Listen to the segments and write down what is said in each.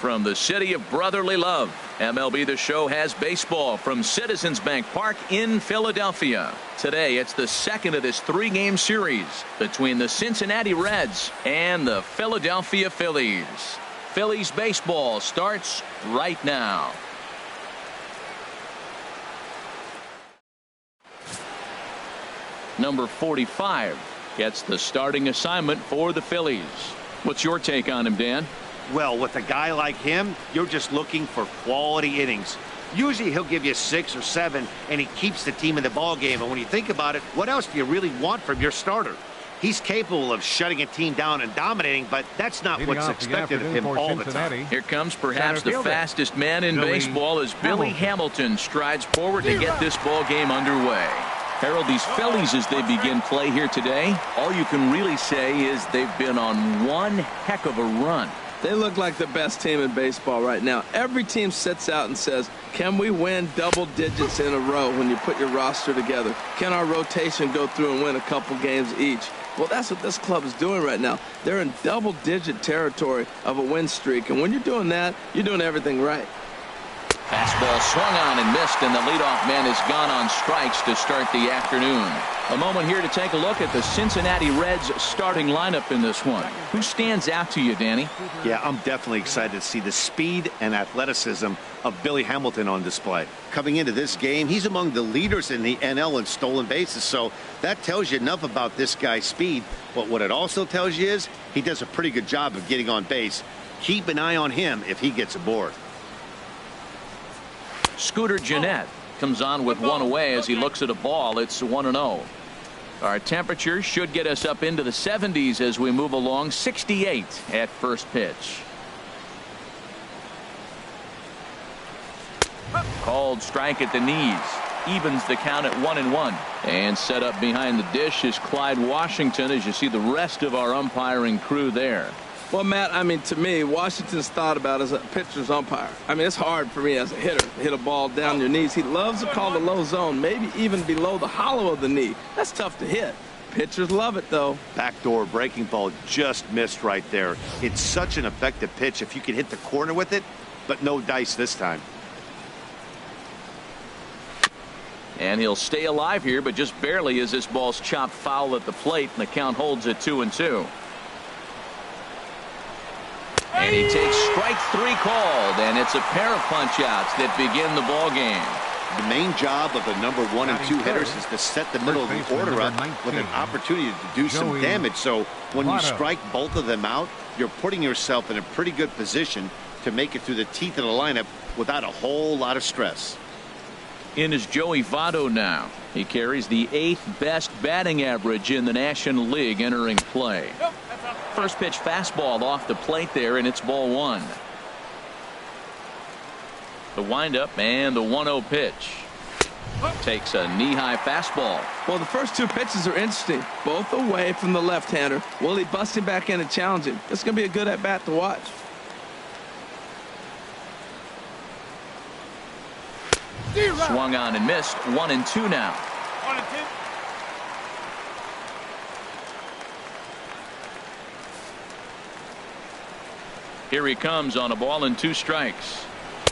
from the city of brotherly love. MLB The Show has baseball from Citizens Bank Park in Philadelphia. Today, it's the second of this three-game series between the Cincinnati Reds and the Philadelphia Phillies. Phillies baseball starts right now. Number 45 gets the starting assignment for the Phillies. What's your take on him, Dan? Well, with a guy like him, you're just looking for quality innings. Usually he'll give you 6 or 7, and he keeps the team in the ball game. And when you think about it, what else do you really want from your starter? He's capable of shutting a team down and dominating, but that's not what's expected of him all the time. Here comes perhaps the fastest man in baseball as Billy Hamilton strides forward to get this ball game underway. Harold, these Phillies, as they begin play here today, all you can really say is they've been on one heck of a run. They look like the best team in baseball right now. Every team sits out and says, can we win double digits in a row when you put your roster together? Can our rotation go through and win a couple games each? Well, that's what this club is doing right now. They're in double-digit territory of a win streak, and when you're doing that, you're doing everything right. Fastball swung on and missed, and the leadoff man has gone on strikes to start the afternoon. A moment here to take a look at the Cincinnati Reds starting lineup in this one. Who stands out to you, Danny? Yeah, I'm definitely excited to see the speed and athleticism of Billy Hamilton on display. Coming into this game, he's among the leaders in the NL in stolen bases, so that tells you enough about this guy's speed. But what it also tells you is he does a pretty good job of getting on base. Keep an eye on him if he gets aboard. Scooter Gennett comes on with one away as he looks at a ball. It's 1-0. Our temperature should get us up into the 70s as we move along. 68 at first pitch. Called strike at the knees. Evens the count at 1-1. And set up behind the dish is Clyde Washington as you see the rest of our umpiring crew there. Well, Matt, I mean, to me, Washington's thought about as a pitcher's umpire. I mean, it's hard for me as a hitter to hit a ball down your knees. He loves to call the low zone, maybe even below the hollow of the knee. That's tough to hit. Pitchers love it, though. Backdoor breaking ball just missed right there. It's such an effective pitch if you can hit the corner with it, but no dice this time. And he'll stay alive here, but just barely as this ball's chopped foul at the plate, and the count holds at 2-2. And he takes strike 3 called, and it's a pair of punch-outs that begin the ball game. The main job of the number 1 and 2 hitters is to set the middle of the order up with an opportunity to do some damage. So when you strike both of them out, you're putting yourself in a pretty good position to make it through the teeth of the lineup without a whole lot of stress. In is Joey Votto now. He carries the 8th best batting average in the National League entering play. First pitch fastball off the plate there, and it's ball 1. The windup and the 1-0 pitch. Takes a knee-high fastball. Well, the first 2 pitches are interesting. Both away from the left-hander. Will he bust him back in and challenge him? It's going to be a good at-bat to watch. Swung on and missed. 1-2 now. 1-2. Here he comes on a ball and 2 strikes.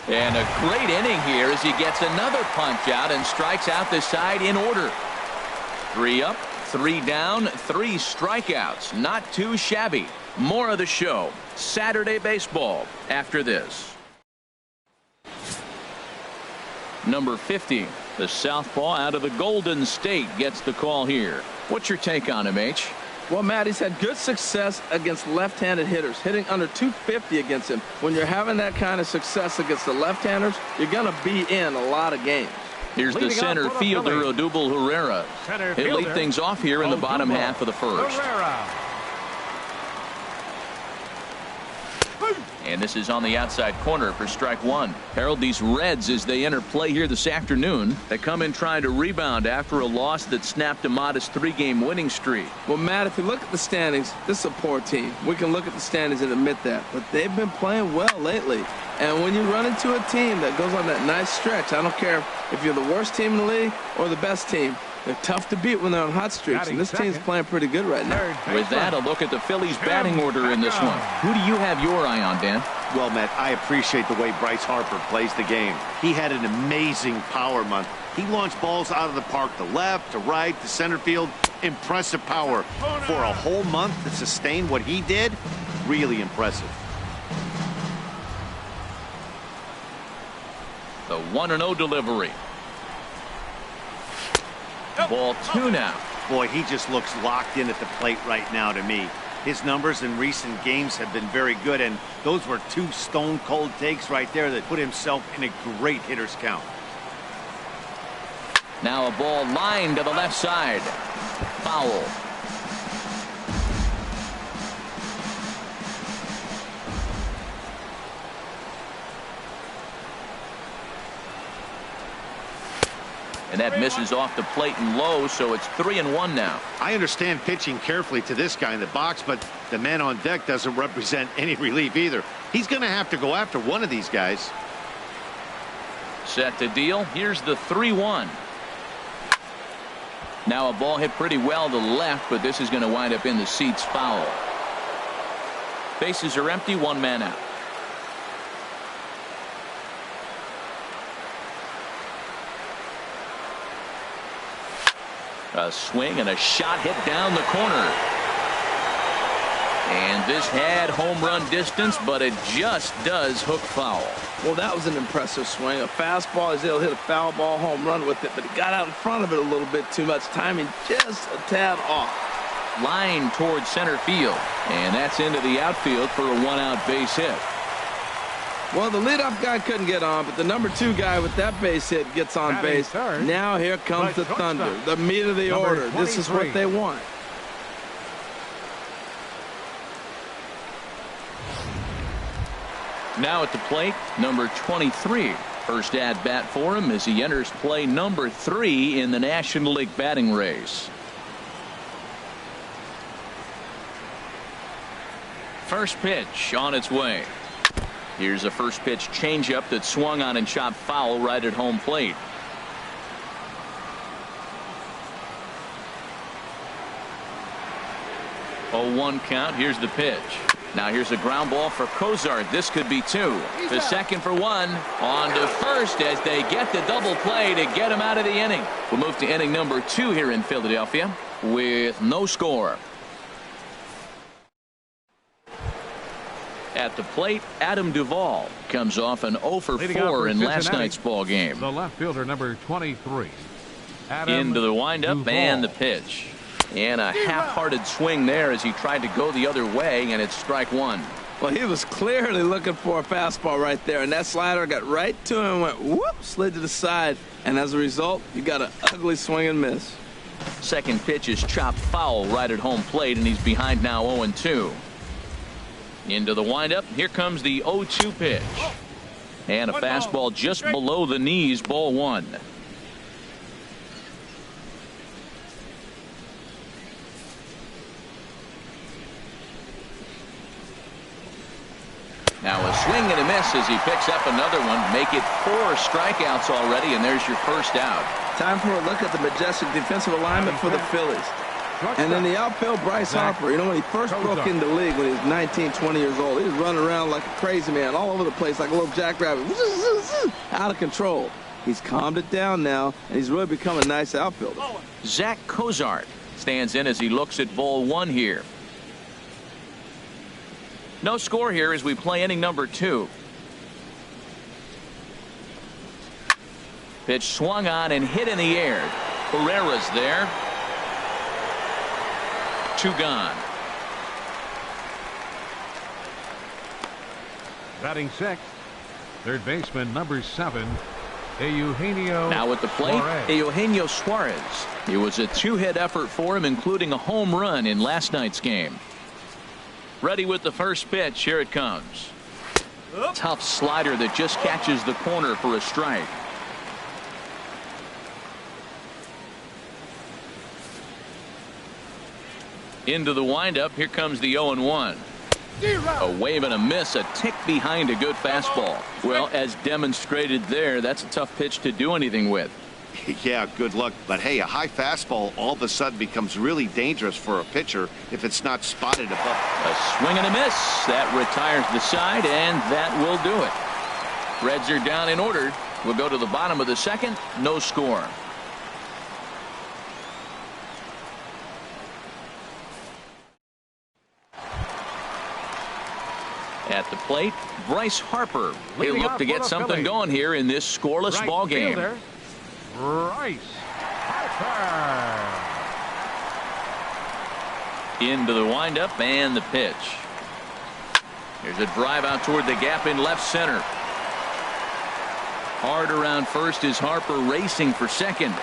And a great inning here as he gets another punch out and strikes out the side in order. 3 up, 3 down, 3 strikeouts. Not too shabby. More of the show. Saturday baseball after this. Number 50, the southpaw out of the Golden State, gets the call here. What's your take on him, H? Well, Matt, he's had good success against left-handed hitters, hitting under 250 against him. When you're having that kind of success against the left-handers, you're going to be in a lot of games. Here's the center fielder, Odubel Herrera. He'll lead things off here in the bottom half of the first. And this is on the outside corner for strike 1. Harold, these Reds, as they enter play here this afternoon, they come in trying to rebound after a loss that snapped a modest 3-game winning streak. Well, Matt, if you look at the standings, this is a poor team. We can look at the standings and admit that. But they've been playing well lately. And when you run into a team that goes on that nice stretch, I don't care if you're the worst team in the league or the best team, they're tough to beat when they're on hot streaks, and this team's playing pretty good right now. With that, a look at the Phillies batting order in this one. Who do you have your eye on, Dan? Well, Matt, I appreciate the way Bryce Harper plays the game. He had an amazing power month. He launched balls out of the park to left, to right, to center field. Impressive power. For a whole month to sustain what he did, really impressive. The 1-0 delivery. Ball 2 now. Boy, he just looks locked in at the plate right now to me. His numbers in recent games have been very good, and those were 2 stone-cold takes right there that put himself in a great hitter's count. Now a ball lined to the left side. Foul. And that misses off the plate and low, so it's 3-1 now. I understand pitching carefully to this guy in the box, but the man on deck doesn't represent any relief either. He's going to have to go after one of these guys. Set to deal. Here's the 3-1. Now a ball hit pretty well to the left, but this is going to wind up in the seats foul. Bases are empty, 1 man out. A swing and a shot hit down the corner. And this had home run distance, but it just does hook foul. Well, that was an impressive swing. A fastball, he'll hit a foul ball home run with it, but he got out in front of it a little bit too much. Timing just a tad off. Line towards center field, and that's into the outfield for a 1-out base hit. Well, the leadoff guy couldn't get on, but the number 2 guy with that base hit gets on base. Now here comes the Thunder, the meat of the order. This is what they want. Now at the plate, number 23. First at bat for him as he enters play number 3 in the National League batting race. First pitch on its way. Here's a first pitch changeup that swung on and chopped foul right at home plate. Oh, 1 count. Here's the pitch. Now here's a ground ball for Cozart. This could be 2. To second for 1. On to first as they get the double play to get him out of the inning. We'll move to inning number 2 here in Philadelphia with no score. At the plate, Adam Duvall comes off an 0 for 4 in last night's ball game. The left fielder, number 23. Into the windup Duvall. and the pitch. And a half-hearted swing there as he tried to go the other way, and it's strike 1. Well, he was clearly looking for a fastball right there, and that slider got right to him and went whoop, slid to the side, and as a result, you got an ugly swing and miss. Second pitch is chopped foul right at home plate, and he's behind now 0-2. Into the windup. Here comes the 0-2 pitch. And a fastball just below the knees, ball 1. Now a swing and a miss as he picks up another one. Make it 4 strikeouts already, and there's your first out. Time for a look at the majestic defensive alignment for the Phillies. And in the outfield, Bryce Harper, you know, when he first broke into the league when he was 19, 20 years old, he was running around like a crazy man all over the place like a little jackrabbit, out of control. He's calmed it down now, and he's really become a nice outfielder. Zach Cozart stands in as he looks at ball 1 here. No score here as we play inning number 2. Pitch swung on and hit in the air. Herrera's there. 2 gone. Batting 6th, third baseman, number 7, Eugenio. Now at the plate, Eugenio Suarez. It was a 2-hit effort for him, including a home run in last night's game. Ready with the first pitch. Here it comes. Tough slider that just catches the corner for a strike. Into the windup. Here comes the 0-1. A wave and a miss, a tick behind a good fastball. Well, as demonstrated there, that's a tough pitch to do anything with. Yeah, good luck. But hey, a high fastball all of a sudden becomes really dangerous for a pitcher if it's not spotted above. A swing and a miss. That retires the side, and that will do it. Reds are down in order. We'll go to the bottom of the second. No score. At the plate, Bryce Harper. He'll look to get something going here in this scoreless ball game. Bryce Harper. Into the windup and the pitch. Here's a drive out toward the gap in left center. Hard around first is Harper racing for second.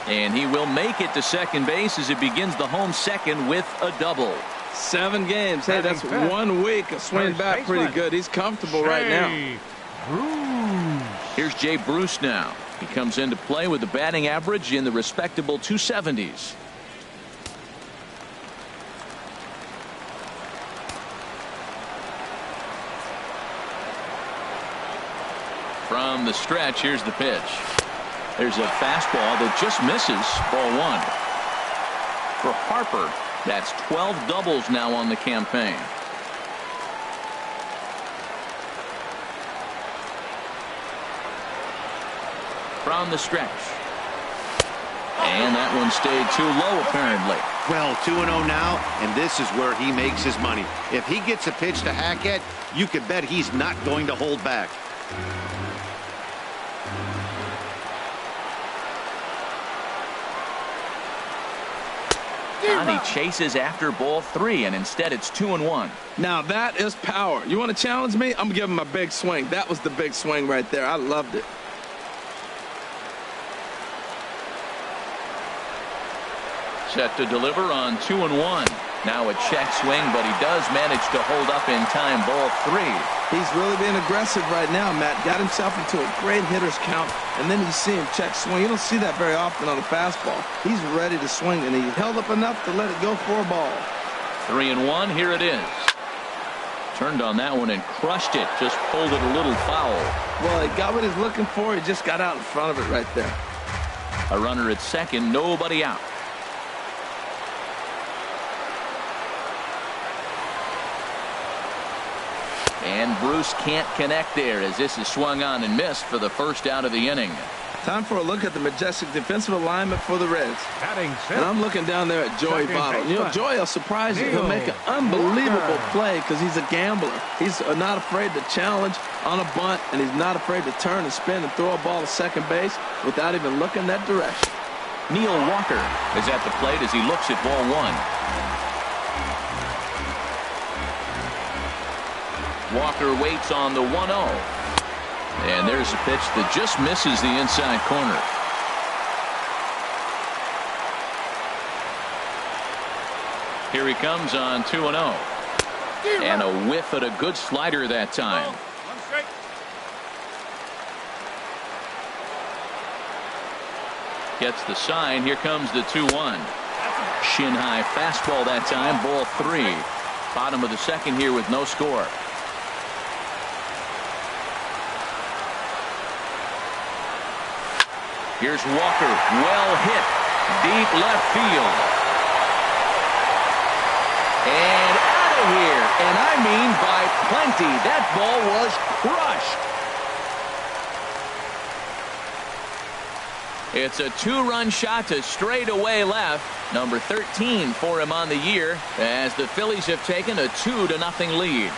And he will make it to second base as it begins the home second with a double. 7 games. Hey, that's 1 week of swinging bat pretty good. He's comfortable right now. Here's Jay Bruce now. He comes into play with a batting average in the respectable 270s. From the stretch, here's the pitch. There's a fastball that just misses. Ball 1. For Harper, that's 12 doubles now on the campaign. From the stretch. And that one stayed too low, apparently. Well, 2-0 now, and this is where he makes his money. If he gets a pitch to hack at, you can bet he's not going to hold back. He chases after ball 3, and instead it's 2-1. Now that is power. You want to challenge me? I'm giving him a big swing. That was the big swing right there. I loved it. Set to deliver on 2-1. Now a check swing, but he does manage to hold up in time. Ball 3. He's really being aggressive right now, Matt. Got himself into a great hitter's count, and then you see him check swing. You don't see that very often on a fastball. He's ready to swing, and he held up enough to let it go for a ball. 3-1. Here it is. Turned on that one and crushed it. Just pulled it a little foul. Well, he got what he's looking for. He just got out in front of it right there. A runner at second. Nobody out. And Bruce can't connect there as this is swung on and missed for the first out of the inning. Time for a look at the majestic defensive alignment for the Reds. And I'm looking down there at Joey Votto. You know, Joey will surprise you. He'll make an unbelievable play because he's a gambler. He's not afraid to challenge on a bunt, and he's not afraid to turn and spin and throw a ball to second base without even looking that direction. Neil Walker is at the plate as he looks at ball 1. Walker waits on the 1-0. And there's a pitch that just misses the inside corner. Here he comes on 2-0. And a whiff at a good slider that time. Gets the sign. Here comes the 2-1. Shin high fastball that time. Ball 3. Bottom of the second here with no score. Here's Walker, well hit, deep left field. And out of here, and I mean by plenty. That ball was crushed. It's a 2-run shot to straightaway left. Number 13 for him on the year as the Phillies have taken a 2-0 lead.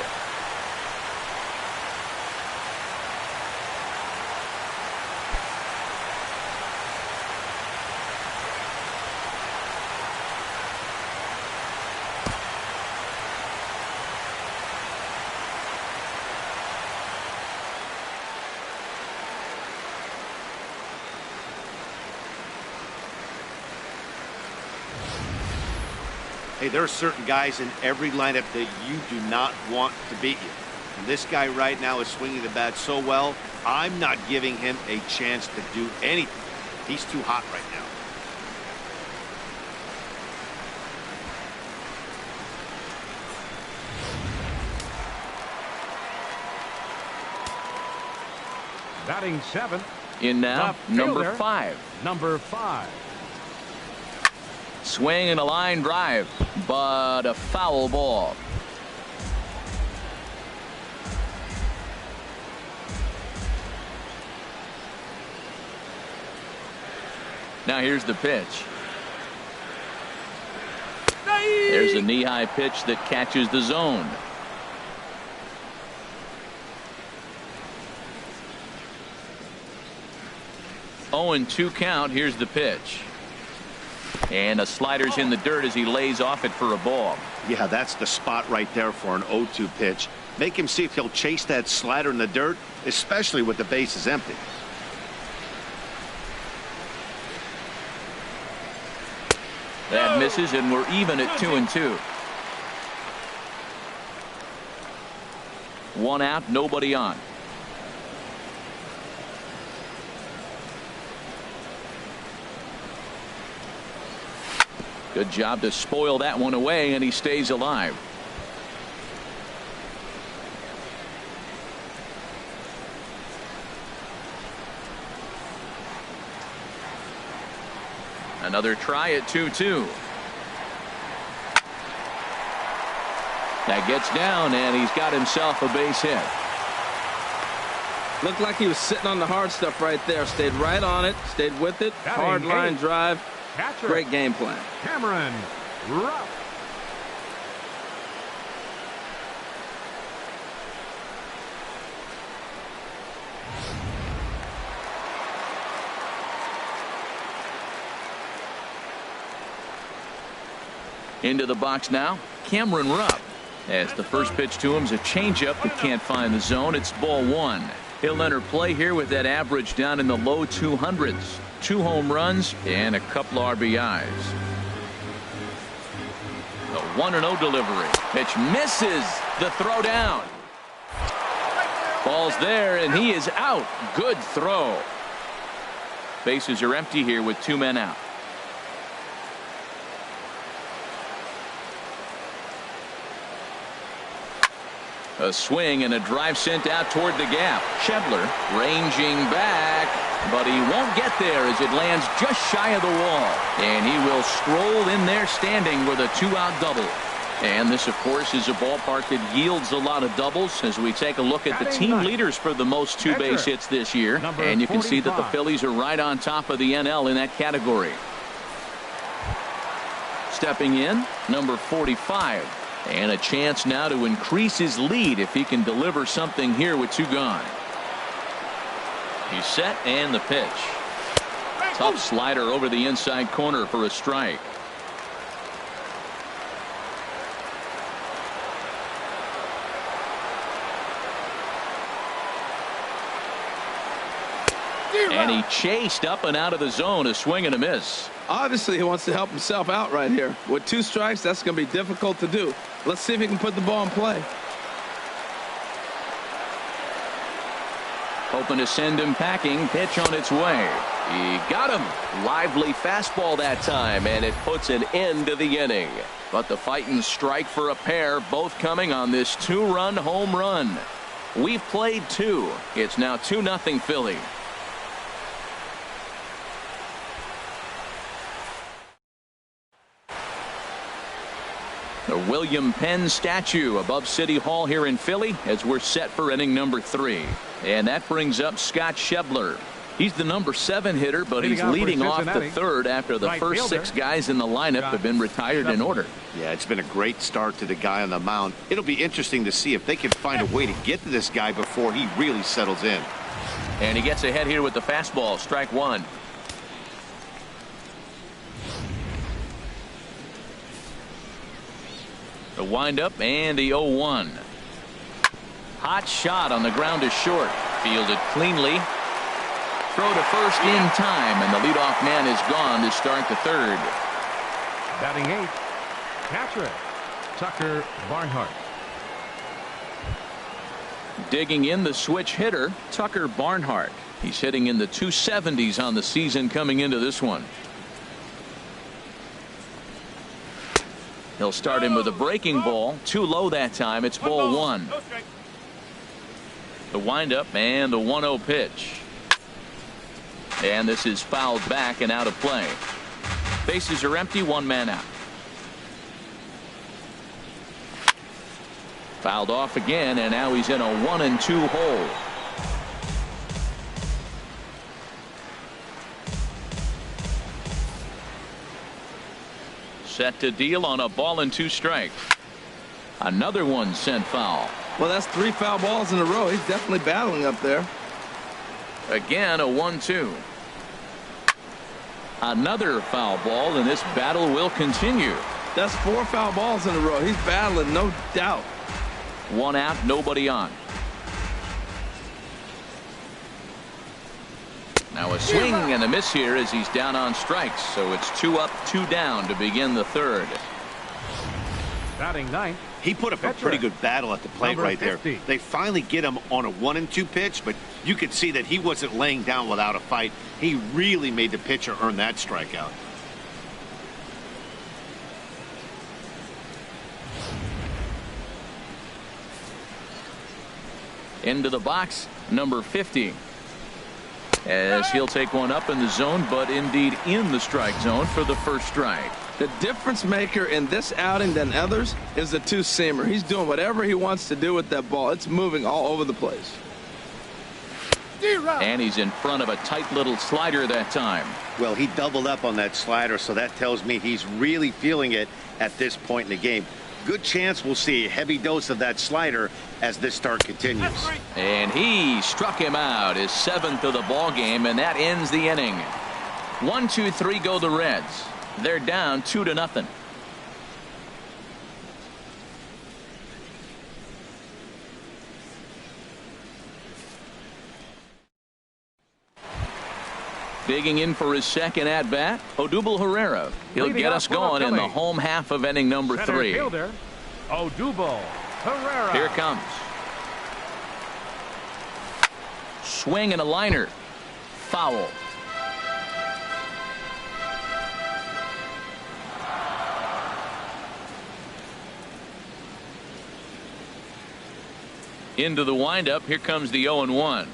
Hey, there are certain guys in every lineup that you do not want to beat you. And this guy right now is swinging the bat so well, I'm not giving him a chance to do anything. He's too hot right now. Batting 7, In now, Left number fielder, 5. Number 5. Swing and a line drive, but a foul ball. Now here's the pitch. There's a knee-high pitch that catches the zone. Oh, and 2 count. Here's the pitch. And a slider's in the dirt as he lays off it for a ball. Yeah, that's the spot right there for an 0-2 pitch. Make him see if he'll chase that slider in the dirt, especially with the bases empty. That misses, and we're even at 2-2. 1 out, nobody on. Good job to spoil that one away, and he stays alive. Another try at 2-2. That gets down, and he's got himself a base hit. Looked like he was sitting on the hard stuff right there. Stayed right on it. Stayed with it. Hard line drive. Catcher. Great game plan. Cameron Rupp. Into the box now, Cameron Rupp. As the first pitch to him is a changeup that can't find the zone. It's ball 1. He'll enter play here with that average down in the low 200s. 2 home runs and a couple RBIs. The 1-0 delivery. Pitch misses. The throw down. Ball's there, and he is out. Good throw. Bases are empty here with 2 men out. A swing and a drive sent out toward the gap. Schebler ranging back, but he won't get there as it lands just shy of the wall. And he will stroll in there standing with a 2-out double. And this, of course, is a ballpark that yields a lot of doubles as we take a look at the team leaders for the most 2 base hits this year. And you can see that the Phillies are right on top of the NL in that category. Stepping in, number 45. And a chance now to increase his lead if he can deliver something here with 2 gone. He's set, and the pitch. Tough slider over the inside corner for a strike. And he chased up and out of the zone. A swing and a miss. Obviously, he wants to help himself out right here. With 2 strikes, that's going to be difficult to do. Let's see if he can put the ball in play. Hoping to send him packing. Pitch on its way. He got him. Lively fastball that time, and it puts an end to the inning. But the fighting strike for a pair, both coming on this 2-run home run. We've played 2. It's now 2-0 Philly. The William Penn statue above City Hall here in Philly as we're set for inning number 3. And that brings up Scott Schebler. He's the number 7 hitter, but he's leading off the 3rd after the first 6 guys in the lineup have been retired in order. Yeah, it's been a great start to the guy on the mound. It'll be interesting to see if they can find a way to get to this guy before he really settles in. And he gets ahead here with the fastball. Strike 1. The windup and the 0-1. Hot shot on the ground is short. Fielded cleanly. Throw to first in time, and the leadoff man is gone to start the 3rd. Batting 8th, catcher Tucker Barnhart. Digging in the switch hitter, Tucker Barnhart. He's hitting in the 270s on the season coming into this one. He'll start him with a breaking ball. Too low that time. It's ball 1. The windup and the 1-0 pitch. And this is fouled back and out of play. Bases are empty, one man out. Fouled off again, and now he's in a 1-2 hole. Set to deal on a ball and 2 strikes. Another one sent foul. Well, that's 3 foul balls in a row. He's definitely battling up there. Again, a 1-2. Another foul ball, and this battle will continue. That's 4 foul balls in a row. He's battling, no doubt. 1 out, nobody on. Now a swing and a miss here as he's down on strikes. So it's 2 up, 2 down to begin the 3rd. Batting 9th. He put up a pretty good battle at the plate right there. They finally get him on a 1-2 pitch, but you could see that he wasn't laying down without a fight. He really made the pitcher earn that strikeout. Into the box, number 50. As he'll take one up in the zone, but indeed in the strike zone for the first strike. The difference maker in this outing than others is the 2-seamer. He's doing whatever he wants to do with that ball. It's moving all over the place. And he's in front of a tight little slider that time. Well, he doubled up on that slider, so that tells me he's really feeling it at this point in the game. Good chance we'll see a heavy dose of that slider as this start continues. And he struck him out, his 7th of the ball game, and that ends the inning. 1, 2, 3 go the Reds. They're down 2-0. Digging in for his second at bat, Odubel Herrera. He'll get us going in the home half of inning number 3. Fielder, Odubel Herrera. Here it comes. Swing and a liner. Foul. Into the windup. Here comes the 0-1.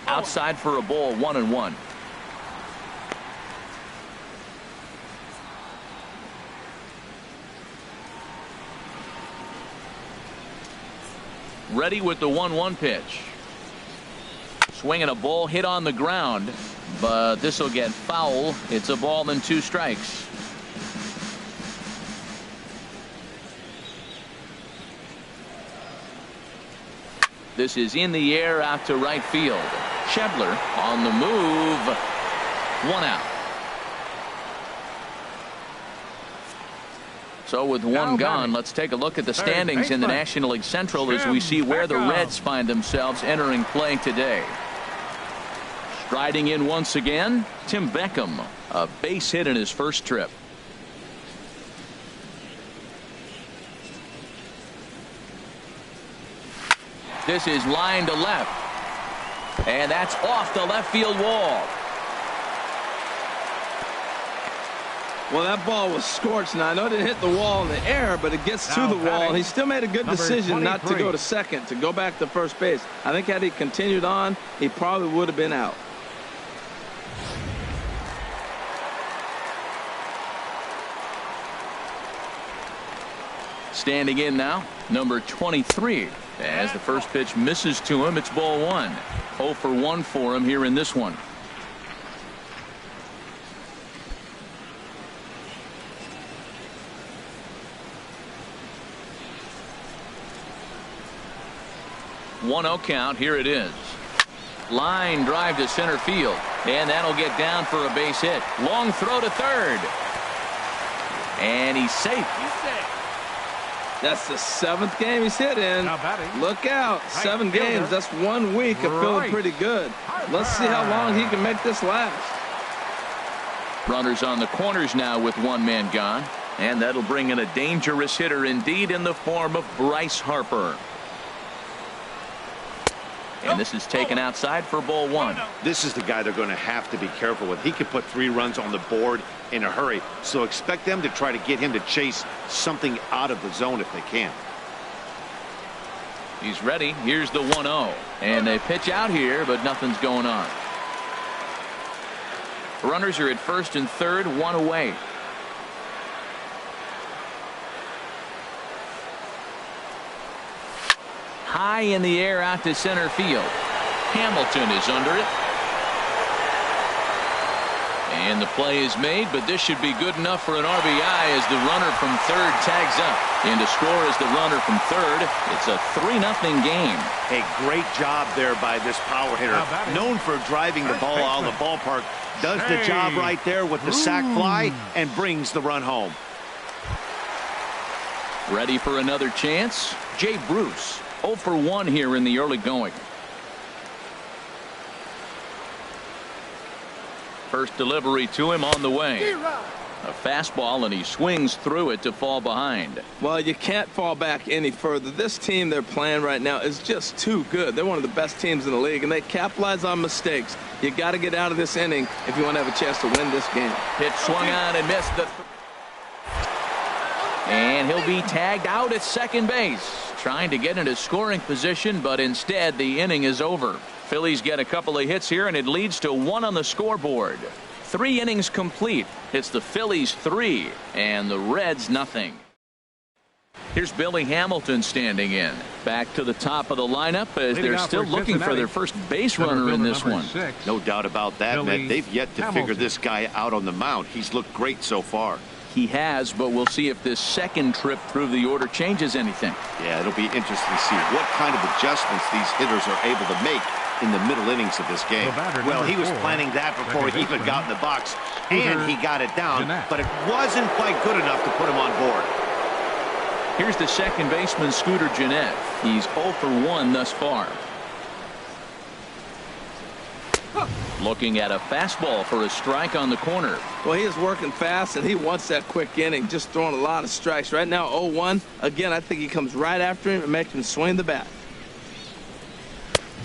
Outside for a ball, 1-1. Ready with the 1-1 pitch. Swinging a ball hit on the ground, but this will get foul. It's a ball and 2 strikes. This is in the air out to right field. Schebler on the move. 1 out. So with 1 gone, let's take a look at the standings in the National League Central as we see where the Reds find themselves entering play today. Striding in once again, Tim Beckham, a base hit in his first trip. This is line to left. And that's off the left field wall. Well, that ball was scorched. Now, I know it didn't hit the wall in the air, but it gets to the wall. He still made a good decision not to go to second, to go back to first base. I think had he continued on, he probably would have been out. Standing in now, number 23. As the first pitch misses to him, it's ball 1. 0 for 1 for him here in this one. One 0 count. Here it is. Line drive to center field, and that'll get down for a base hit. Long throw to third, and he's safe. That's the 7th game he's hit in. Look out. 7 games. That's 1 week of feeling pretty good. Let's see how long he can make this last. Runners on the corners now with 1 man gone, and that'll bring in a dangerous hitter indeed in the form of Bryce Harper. And this is taken outside for ball 1. This is the guy they're going to have to be careful with. He could put 3 runs on the board in a hurry, so expect them to try to get him to chase something out of the zone if they can. He's ready. Here's the 1-0, and they pitch out here, but nothing's going on. Runners are at first and third, one away. High in the air out to center field. Hamilton is under it. And the play is made, but this should be good enough for an RBI as the runner from third tags up. And to score is the runner from third. It's a 3-0 game. A great job there by this power hitter. Known for driving the ball out of the ballpark. Does the job right there with the sac fly and brings the run home. Ready for another chance? Jay Bruce, 0 for 1 here in the early going. First delivery to him on the way. A fastball, and he swings through it to fall behind. Well, you can't fall back any further. This team they're playing right now is just too good. They're one of the best teams in the league, and they capitalize on mistakes. You got to get out of this inning if you want to have a chance to win this game. Pitch swung on and missed the. And he'll be tagged out at second base, trying to get into scoring position, but instead the inning is over. Phillies get a couple of hits here, and it leads to 1 on the scoreboard. 3 innings complete. It's the Phillies 3 and the Reds nothing. Here's Billy Hamilton standing in. Back to the top of the lineup as they're still looking for their first base runner in this one. No doubt about that, Matt. They've yet to figure this guy out on the mound. He's looked great so far. He has, but we'll see if this second trip through the order changes anything. Yeah, it'll be interesting to see what kind of adjustments these hitters are able to make in the middle innings of this game. Well, he was planning that before he even got in the box, and he got it down, but it wasn't quite good enough to put him on board. Here's the second baseman, Scooter Gennett. He's 0 for 1 thus far. Looking at a fastball for a strike on the corner. Well, he is working fast, and he wants that quick inning, just throwing a lot of strikes. Right now, 0-1. Again, I think he comes right after him and makes him swing the bat.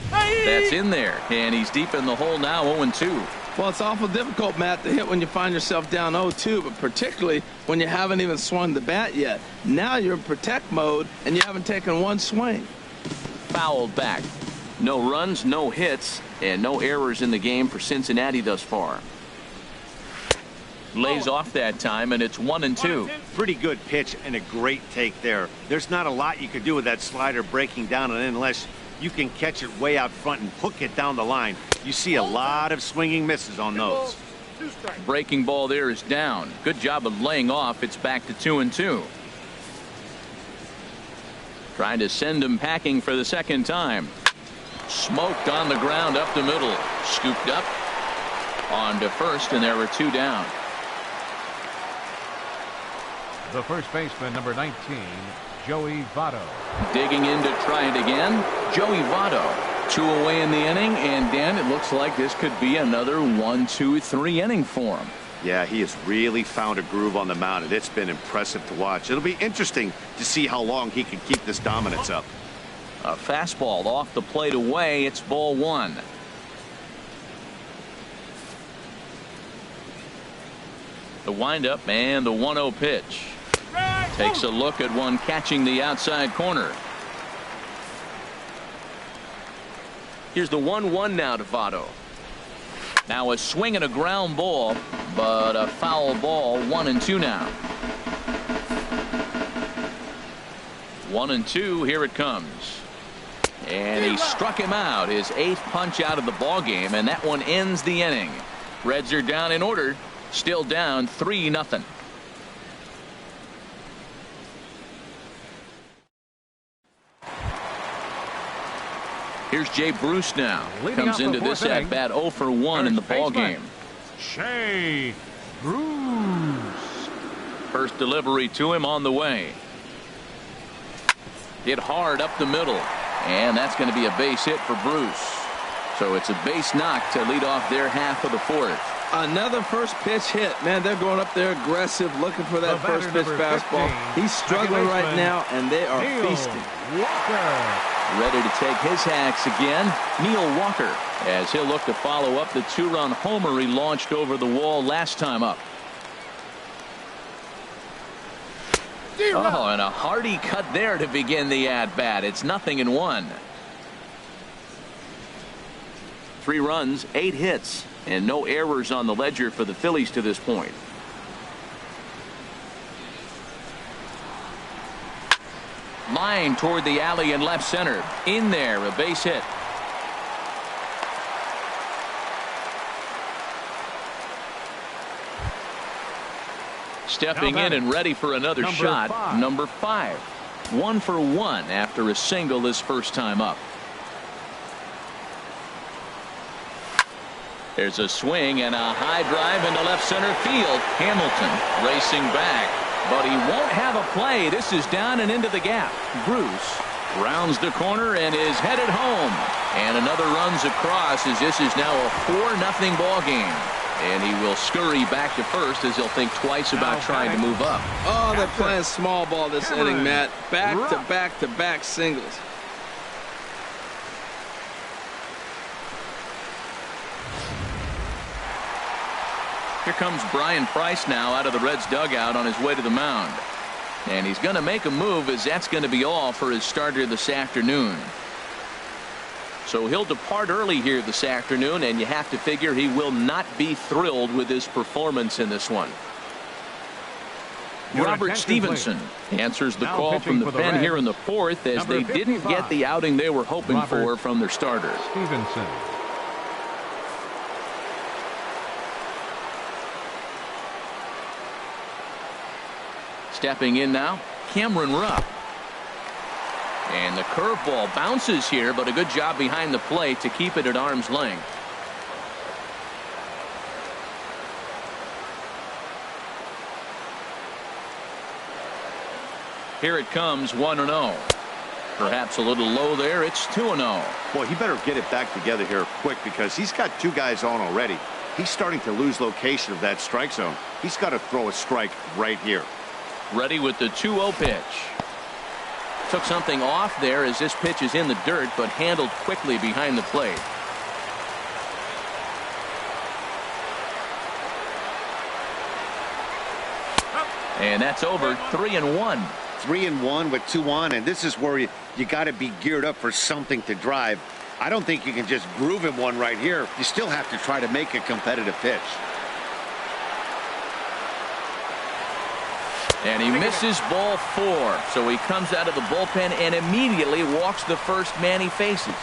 That's in there, and he's deep in the hole now, 0-2. Well, it's awful difficult, Matt, to hit when you find yourself down 0-2, but particularly when you haven't even swung the bat yet. Now you're in protect mode, and you haven't taken one swing. Fouled back. No runs, no hits, and no errors in the game for Cincinnati thus far. Lays off that time, and it's 1-2. Pretty good pitch and a great take there. There's not a lot you could do with that slider breaking down, and unless you can catch it way out front and hook it down the line. You see a lot of swinging misses on those. Breaking ball there is down. Good job of laying off. It's back to 2-2. Trying to send him packing for the second time. Smoked on the ground up the middle. Scooped up on to first, and there were 2 down. The first baseman, number 19, Joey Votto. Digging in to try it again. Joey Votto. 2 away in the inning, and Dan, it looks like this could be another 1-2-3 inning for him. Yeah, he has really found a groove on the mound, and it's been impressive to watch. It'll be interesting to see how long he can keep this dominance up. A fastball off the plate away. It's ball 1. The windup and the 1-0 pitch. Takes a look at one catching the outside corner. Here's the 1-1 now to Votto. Now a swing and a ground ball, but a foul ball. 1-2 now. 1-2. Here it comes. And he struck him out, his 8th punch out of the ball game, and that one ends the inning. Reds are down in order, still down 3-0. Here's Jay Bruce now. Comes into this at bat 0 for 1 in the ball game. Jay Bruce. First delivery to him on the way. Hit hard up the middle. And that's going to be a base hit for Bruce. So it's a base knock to lead off their half of the 4th. Another first pitch hit. Man, they're going up there aggressive, looking for that first pitch fastball. He's struggling right now, and they are feasting. Ready to take his hacks again, Neil Walker, as he'll look to follow up the 2-run homer he launched over the wall last time up. Oh, and a hearty cut there to begin the at-bat. It's 0-1. 3 runs, 8 hits, and no errors on the ledger for the Phillies to this point. Line toward the alley in left center. In there, a base hit. Stepping in and ready for another shot, number 5. 1 for 1 after a single his first time up. There's a swing and a high drive into left center field. Hamilton racing back, but he won't have a play. This is down and into the gap. Bruce rounds the corner and is headed home. And another runs across as this is now a 4-0 ball game. And he will scurry back to first as he'll think twice about trying to move up. Oh, they're playing small ball this inning, Matt. Back to back to back singles. Here comes Brian Price now out of the Reds dugout on his way to the mound. And he's going to make a move, as that's going to be all for his starter this afternoon. So he'll depart early here this afternoon, and you have to figure he will not be thrilled with his performance in this one. Robert Stevenson answers the call from the pen here in the 4th, as they didn't get the outing they were hoping for from their starter. Stevenson. Stepping in now, Cameron Rupp. And the curveball bounces here, but a good job behind the plate to keep it at arm's length. Here it comes, 1-0. Perhaps a little low there. It's 2-0. Boy, he better get it back together here quick, because he's got 2 guys on already. He's starting to lose location of that strike zone. He's got to throw a strike right here. Ready with the 2-0 pitch. Took something off there as this pitch is in the dirt, but handled quickly behind the plate. And that's over. 3-1. 3-1 with 2 on, and this is where you got to be geared up for something to drive. I don't think you can just groove him one right here. You still have to try to make a competitive pitch. And he misses ball 4. So he comes out of the bullpen and immediately walks the first man he faces.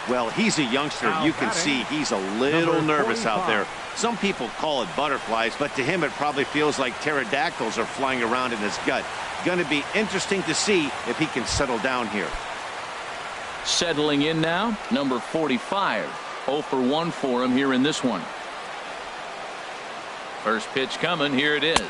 Well, he's a youngster. You can see he's a little nervous out there. Some people call it butterflies, but to him it probably feels like pterodactyls are flying around in his gut. Going to be interesting to see if he can settle down here. Settling in now, number 45. 0 for 1 for him here in this one. First pitch coming. Here it is.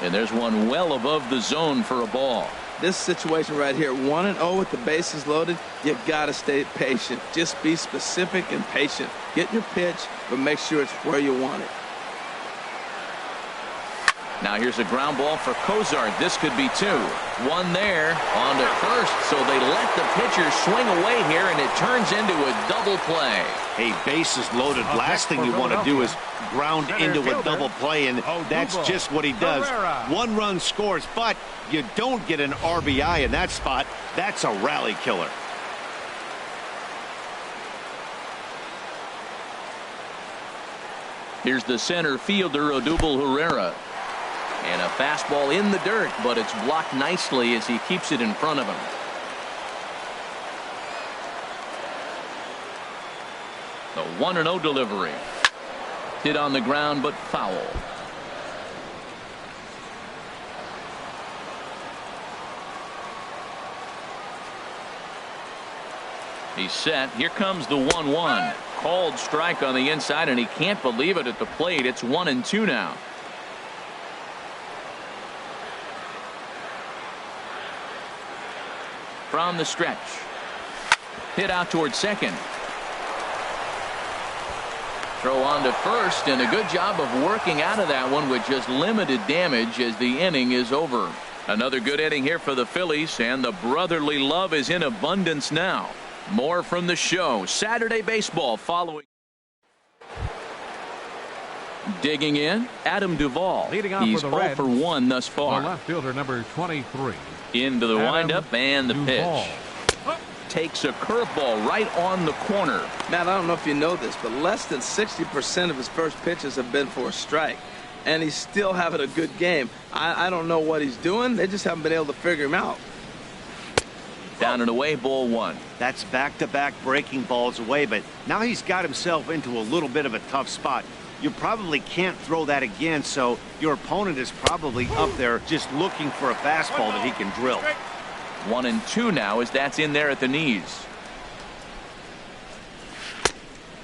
And there's one well above the zone for a ball. This situation right here, 1-0 with the bases loaded, you got to stay patient. Just be specific and patient. Get your pitch, but make sure it's where you want it. Now here's a ground ball for Cozart. This could be 2. 1 there on to first, so they let the pitcher swing away here, and it turns into a double play. Hey, bases loaded. Last thing you want to do is ground into a double play, and that's just what he does. 1 run scores, but you don't get an RBI in that spot. That's a rally killer. Here's the center fielder, Odubel Herrera. And a fastball in the dirt, but it's blocked nicely as he keeps it in front of him. The 1-0 delivery. Hit on the ground, but foul. He's set. Here comes the 1-1. Called strike on the inside, and he can't believe it at the plate. It's 1-2 now. From the stretch. Hit out towards second. Throw on to first, and a good job of working out of that one with just limited damage as the inning is over. Another good inning here for the Phillies, and the brotherly love is in abundance now. More from the show. Saturday baseball following. Digging in, Adam Duvall. He's 0 for 1 thus far. The left fielder, number 23. Into the windup and the pitch. takes a curveball right on the corner. Matt, I don't know if you know this, but less than 60% of his first pitches have been for a strike. And he's still having a good game. I don't know what he's doing. They just haven't been able to figure him out. Down and away, ball one. That's back-to-back breaking balls away, but now he's got himself into a little bit of a tough spot. You probably can't throw that again, so your opponent is probably up there just looking for a fastball that he can drill. 1-2 now as that's in there at the knees.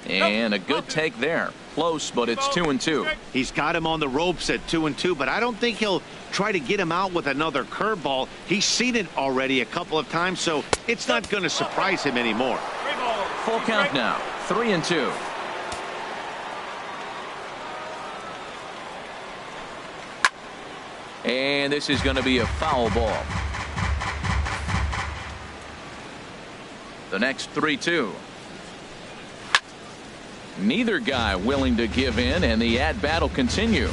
And a good take there. Close, but it's 2-2. He's got him on the ropes at 2-2, but I don't think he'll try to get him out with another curveball. He's seen it already a couple of times, so it's not going to surprise him anymore. Full count now. 3-2. And this is going to be a foul ball. The next 3-2. Neither guy willing to give in, and the at-bat will continue.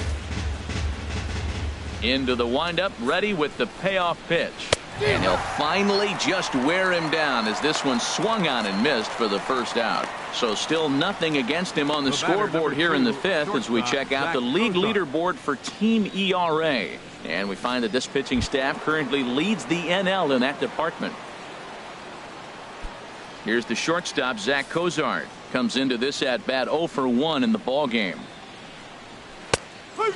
Into the windup, ready with the payoff pitch. And he'll finally just wear him down as this one swung on and missed for the first out. So still nothing against him on the scoreboard here in the fifth as we check out the league leaderboard for team ERA. And we find that this pitching staff currently leads the NL in that department. Here's the shortstop, Zach Cozart. Comes into this at bat 0 for 1 in the ball game.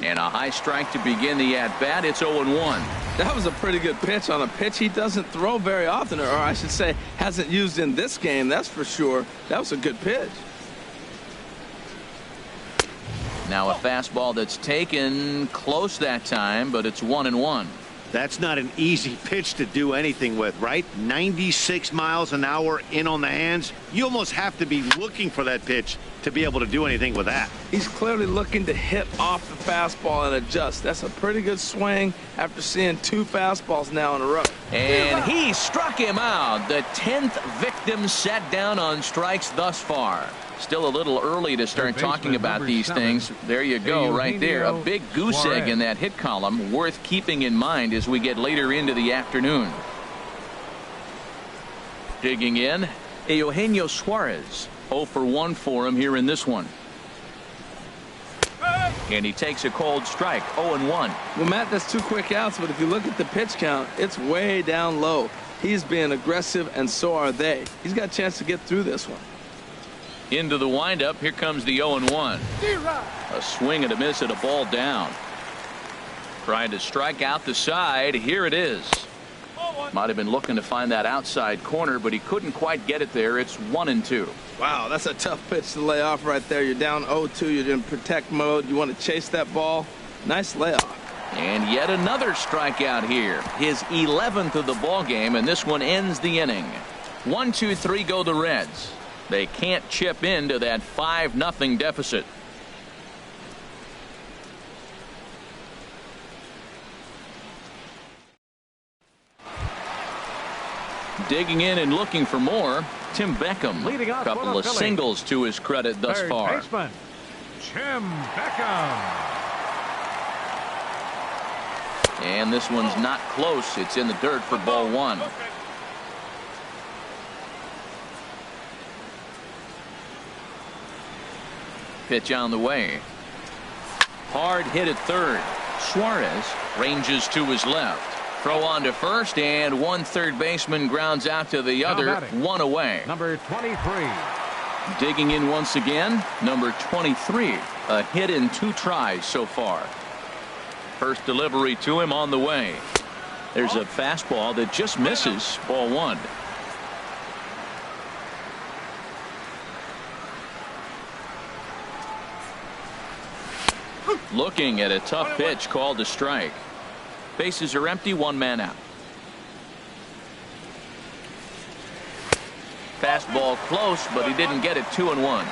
And a high strike to begin the at bat. It's 0-1. That was a pretty good pitch on a pitch he doesn't throw very often, or I should say hasn't used in this game. That's for sure. That was a good pitch. Now a fastball that's taken close that time, but it's 1-1. That's not an easy pitch to do anything with, right? 96 miles an hour in on the hands. You almost have to be looking for that pitch to be able to do anything with that. He's clearly looking to hit off the fastball and adjust. That's a pretty good swing after seeing 2 fastballs now in a row. And he struck him out. The 10th victim set down on strikes thus far. Still a little early to start talking about these things. There you go, right there. A big goose egg in that hit column, worth keeping in mind as we get later into the afternoon. Digging in, Eugenio Suarez. 0 for 1 for him here in this one. And he takes a cold strike. 0-1. Well, Matt, that's 2 quick outs, but if you look at the pitch count, it's way down low. He's being aggressive, and so are they. He's got a chance to get through this one. Into the windup. Here comes the 0-1. A swing and a miss at a ball down. Trying to strike out the side. Here it is. Might have been looking to find that outside corner, but he couldn't quite get it there. It's 1-2. Wow, that's a tough pitch to lay off right there. You're down 0-2. You're in protect mode. You want to chase that ball. Nice layoff. And yet another strikeout here. His 11th of the ball game, and this one ends the inning. 1-2-3 go the Reds. They can't chip into that 5-0 deficit. Digging in and looking for more, Tim Beckham. Leading off Couple of singles to his credit thus far. Baseman, Tim Beckham. And this one's not close. It's in the dirt for ball 1. Pitch on the way. Hard hit at third. Suarez ranges to his left. Throw on to first, and one third baseman grounds out to the other. 1 away. Number 23. Digging in once again, number 23. A hit in 2 tries so far. First delivery to him on the way. There's a fastball that just misses. Ball 1. Looking at a tough pitch called a strike. Bases are empty, 1 man out. Fastball close, but he didn't get it. 2-1.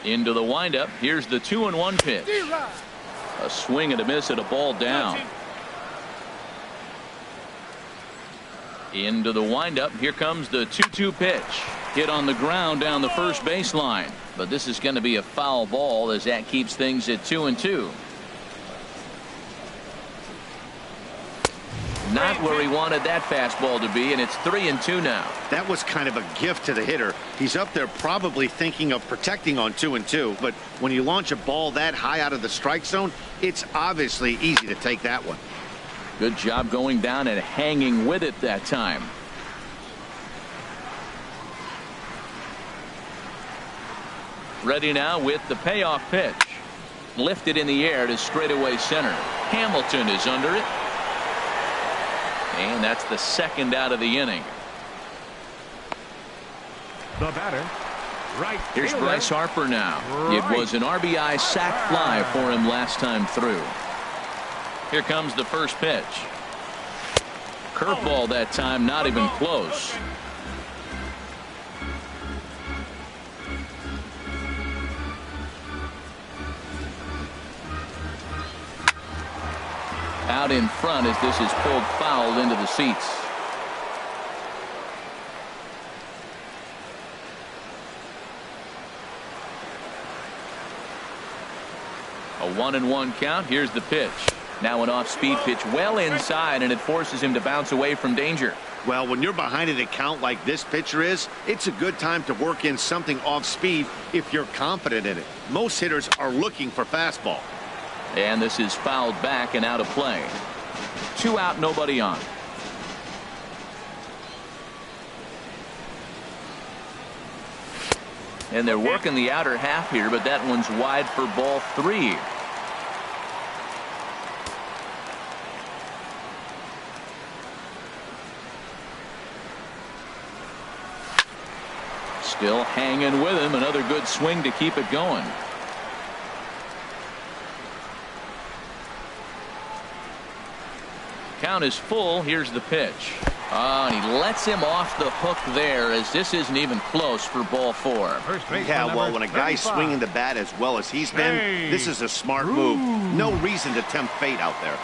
Into the windup. Here's the 2-1 pitch. A swing and a miss at a ball down. Into the windup. Here comes the 2-2 pitch. Hit on the ground down the first baseline. But this is going to be a foul ball as that keeps things at 2-2. Not where he wanted that fastball to be, and it's 3-2 now. That was kind of a gift to the hitter. He's up there probably thinking of protecting on 2-2, but when you launch a ball that high out of the strike zone, it's obviously easy to take that one. Good job going down and hanging with it that time. Ready now with the payoff pitch. Lifted in the air to straightaway center. Hamilton is under it. And that's the second out of the inning. The batter, right Here's fielder. Bryce Harper now. Right. It was an RBI sac fly for him last time through. Here comes the first pitch. Curveball that time, not even close. Out in front as this is pulled foul into the seats. A 1-1 count. Here's the pitch. Now an off-speed pitch well inside, and it forces him to bounce away from danger. Well, when you're behind an account like this pitcher is, it's a good time to work in something off speed if you're confident in it. Most hitters are looking for fastball. And this is fouled back and out of play. 2 out, nobody on. And they're working the outer half here, but that one's wide for ball 3. Still hanging with him. Another good swing to keep it going. Count is full. Here's the pitch. And he lets him off the hook there, as this isn't even close for ball 4. First baseman Yeah, well, number when a guy's 35. swinging the bat as well as he's been, Hey. this is a smart move. No reason to tempt fate out there.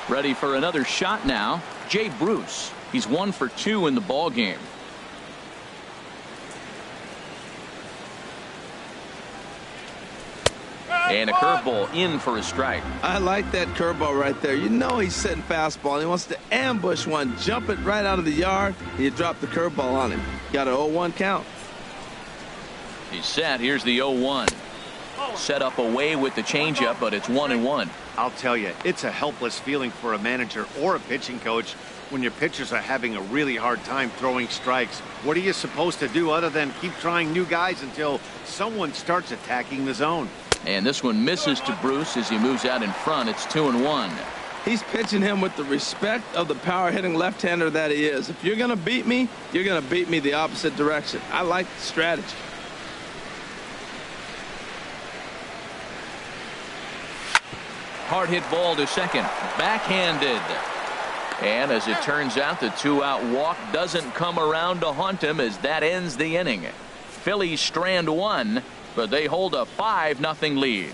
Ready for another shot now. Jay Bruce. He's 1 for 2 in the ball game. And a curveball in for a strike. I like that curveball right there. You know he's setting fastball. He wants to ambush one, jump it right out of the yard, and you drop the curveball on him. Got an 0-1 count. He's set. Here's the 0-1. Set up away with the changeup, but it's 1-1. I'll tell you, it's a helpless feeling for a manager or a pitching coach when your pitchers are having a really hard time throwing strikes. What are you supposed to do other than keep trying new guys until someone starts attacking the zone? And this one misses to Bruce as he moves out in front. It's 2-1. He's pitching him with the respect of the power-hitting left-hander that he is. If you're going to beat me, you're going to beat me the opposite direction. I like the strategy. Hard hit ball to second. Backhanded. And as it turns out, the 2-out walk doesn't come around to haunt him, as that ends the inning. Phillies strand 1, but they hold a 5-0 lead.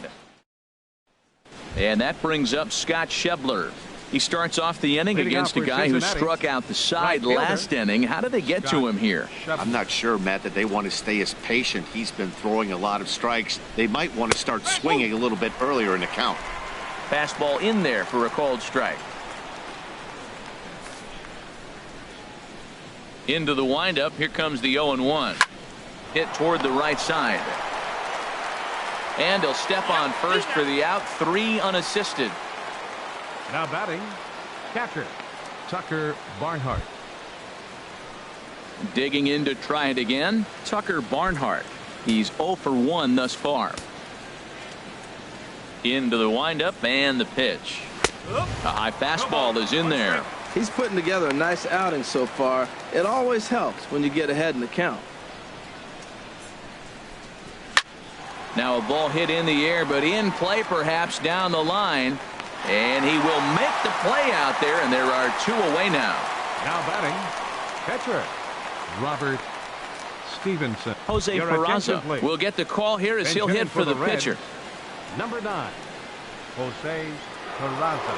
And that brings up Scott Schebler. He starts off the inning Leading against off a for guy who Cincinnati. struck out the side Right fielder, last inning. How did they get to Scott him here? I'm not sure, Matt, that they want to stay as patient. He's been throwing a lot of strikes. They might want to start swinging a little bit earlier in the count. Fastball in there for a called strike. Into the windup. Here comes the 0-1. Hit toward the right side. And he'll step on first for the out. 3 unassisted. Now batting, catcher, Tucker Barnhart. Digging in to try it again, Tucker Barnhart. He's 0 for 1 thus far. Into the windup and the pitch. A high fastball is in there. He's putting together a nice outing so far. It always helps when you get ahead in the count. Now a ball hit in the air, but in play perhaps down the line. And he will make the play out there, and there are 2 away now. Now batting, catcher, Robert Stevenson. Jose Your attention, Peraza please. will get the call here as Bench he'll hit hitting for the Reds, pitcher. Number 9, Jose Peraza.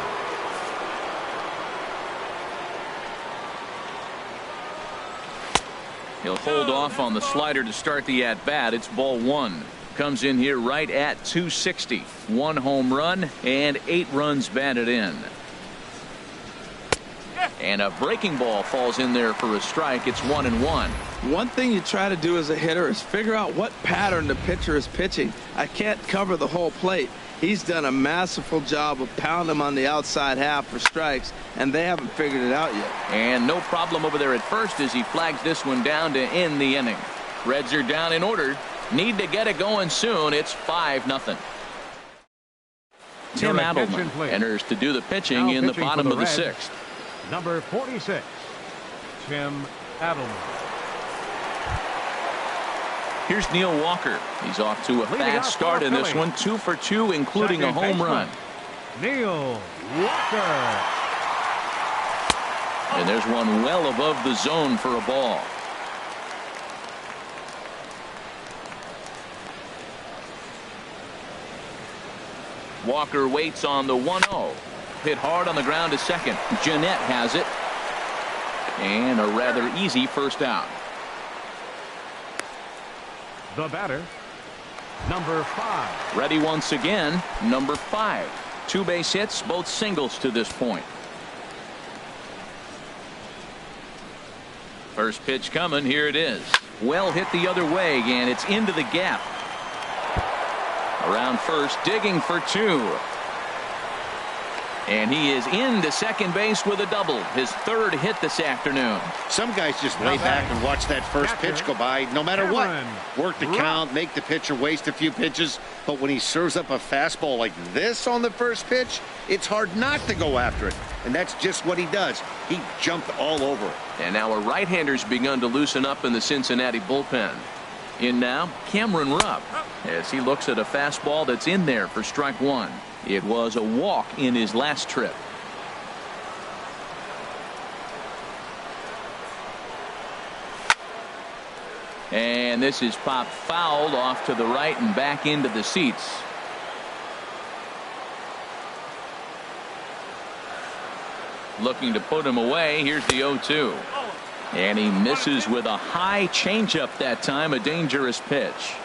He'll hold off on the slider to start the at-bat. It's ball 1. Comes in here right at 260. 1 home run and 8 runs batted in. And a breaking ball falls in there for a strike. It's 1-1. One thing you try to do as a hitter is figure out what pattern the pitcher is pitching. I can't cover the whole plate. He's done a masterful job of pounding them on the outside half for strikes, and they haven't figured it out yet. And no problem over there at first as he flags this one down to end the inning. Reds are down in order. Need to get it going soon. It's 5-0. Tim Adelman enters to do the pitching now in the bottom of the Reds, 6th. Number 46, Tim Adelman. Here's Neil Walker. He's off to a fast start in this one. 2 for 2, including a home run. Neil Walker. And there's one well above the zone for a ball. Walker waits on the 1-0. Hit hard on the ground to second. Jeanette has it. And a rather easy first out. The batter, number 5. Ready once again, number 5. 2 base hits, both singles to this point. First pitch coming. Here it is. Well hit the other way, and it's into the gap. Around first, digging for 2. And he is into second base with a double. His 3rd hit this afternoon. Some guys just lay back and watch that first pitch go by no matter what. Work the count, make the pitcher waste a few pitches. But when he serves up a fastball like this on the first pitch, it's hard not to go after it. And that's just what he does. He jumped all over it. And now a right-hander's begun to loosen up in the Cincinnati bullpen. In now, Cameron Rupp, as he looks at a fastball that's in there for strike 1. It was a walk in his last trip. And this is popped foul off to the right and back into the seats. Looking to put him away. Here's the 0-2. And he misses with a high changeup that time. A dangerous pitch.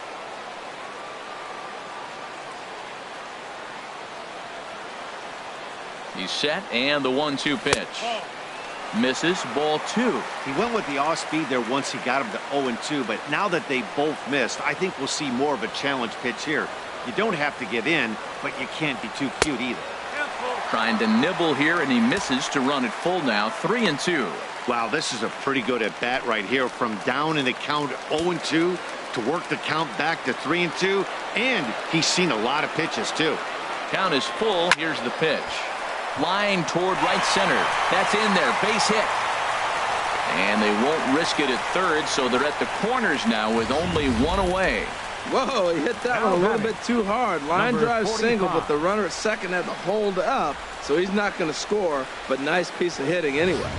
He's set, and the 1-2 pitch. Misses, ball 2. He went with the off speed there once he got him to 0-2, but now that they both missed, I think we'll see more of a challenge pitch here. You don't have to give in, but you can't be too cute either. Trying to nibble here, and he misses to run it full now. 3-2. Wow, this is a pretty good at bat right here. From down in the count 0-2 to work the count back to 3-2, and he's seen a lot of pitches too. Count is full. Here's the pitch. Line toward right center. That's in there. Base hit. And they won't risk it at third, so they're at the corners now with only 1 away. Whoa, he hit that one a little bit too hard. Line drive single, but the runner at second had to hold up, so he's not going to score, but nice piece of hitting anyway.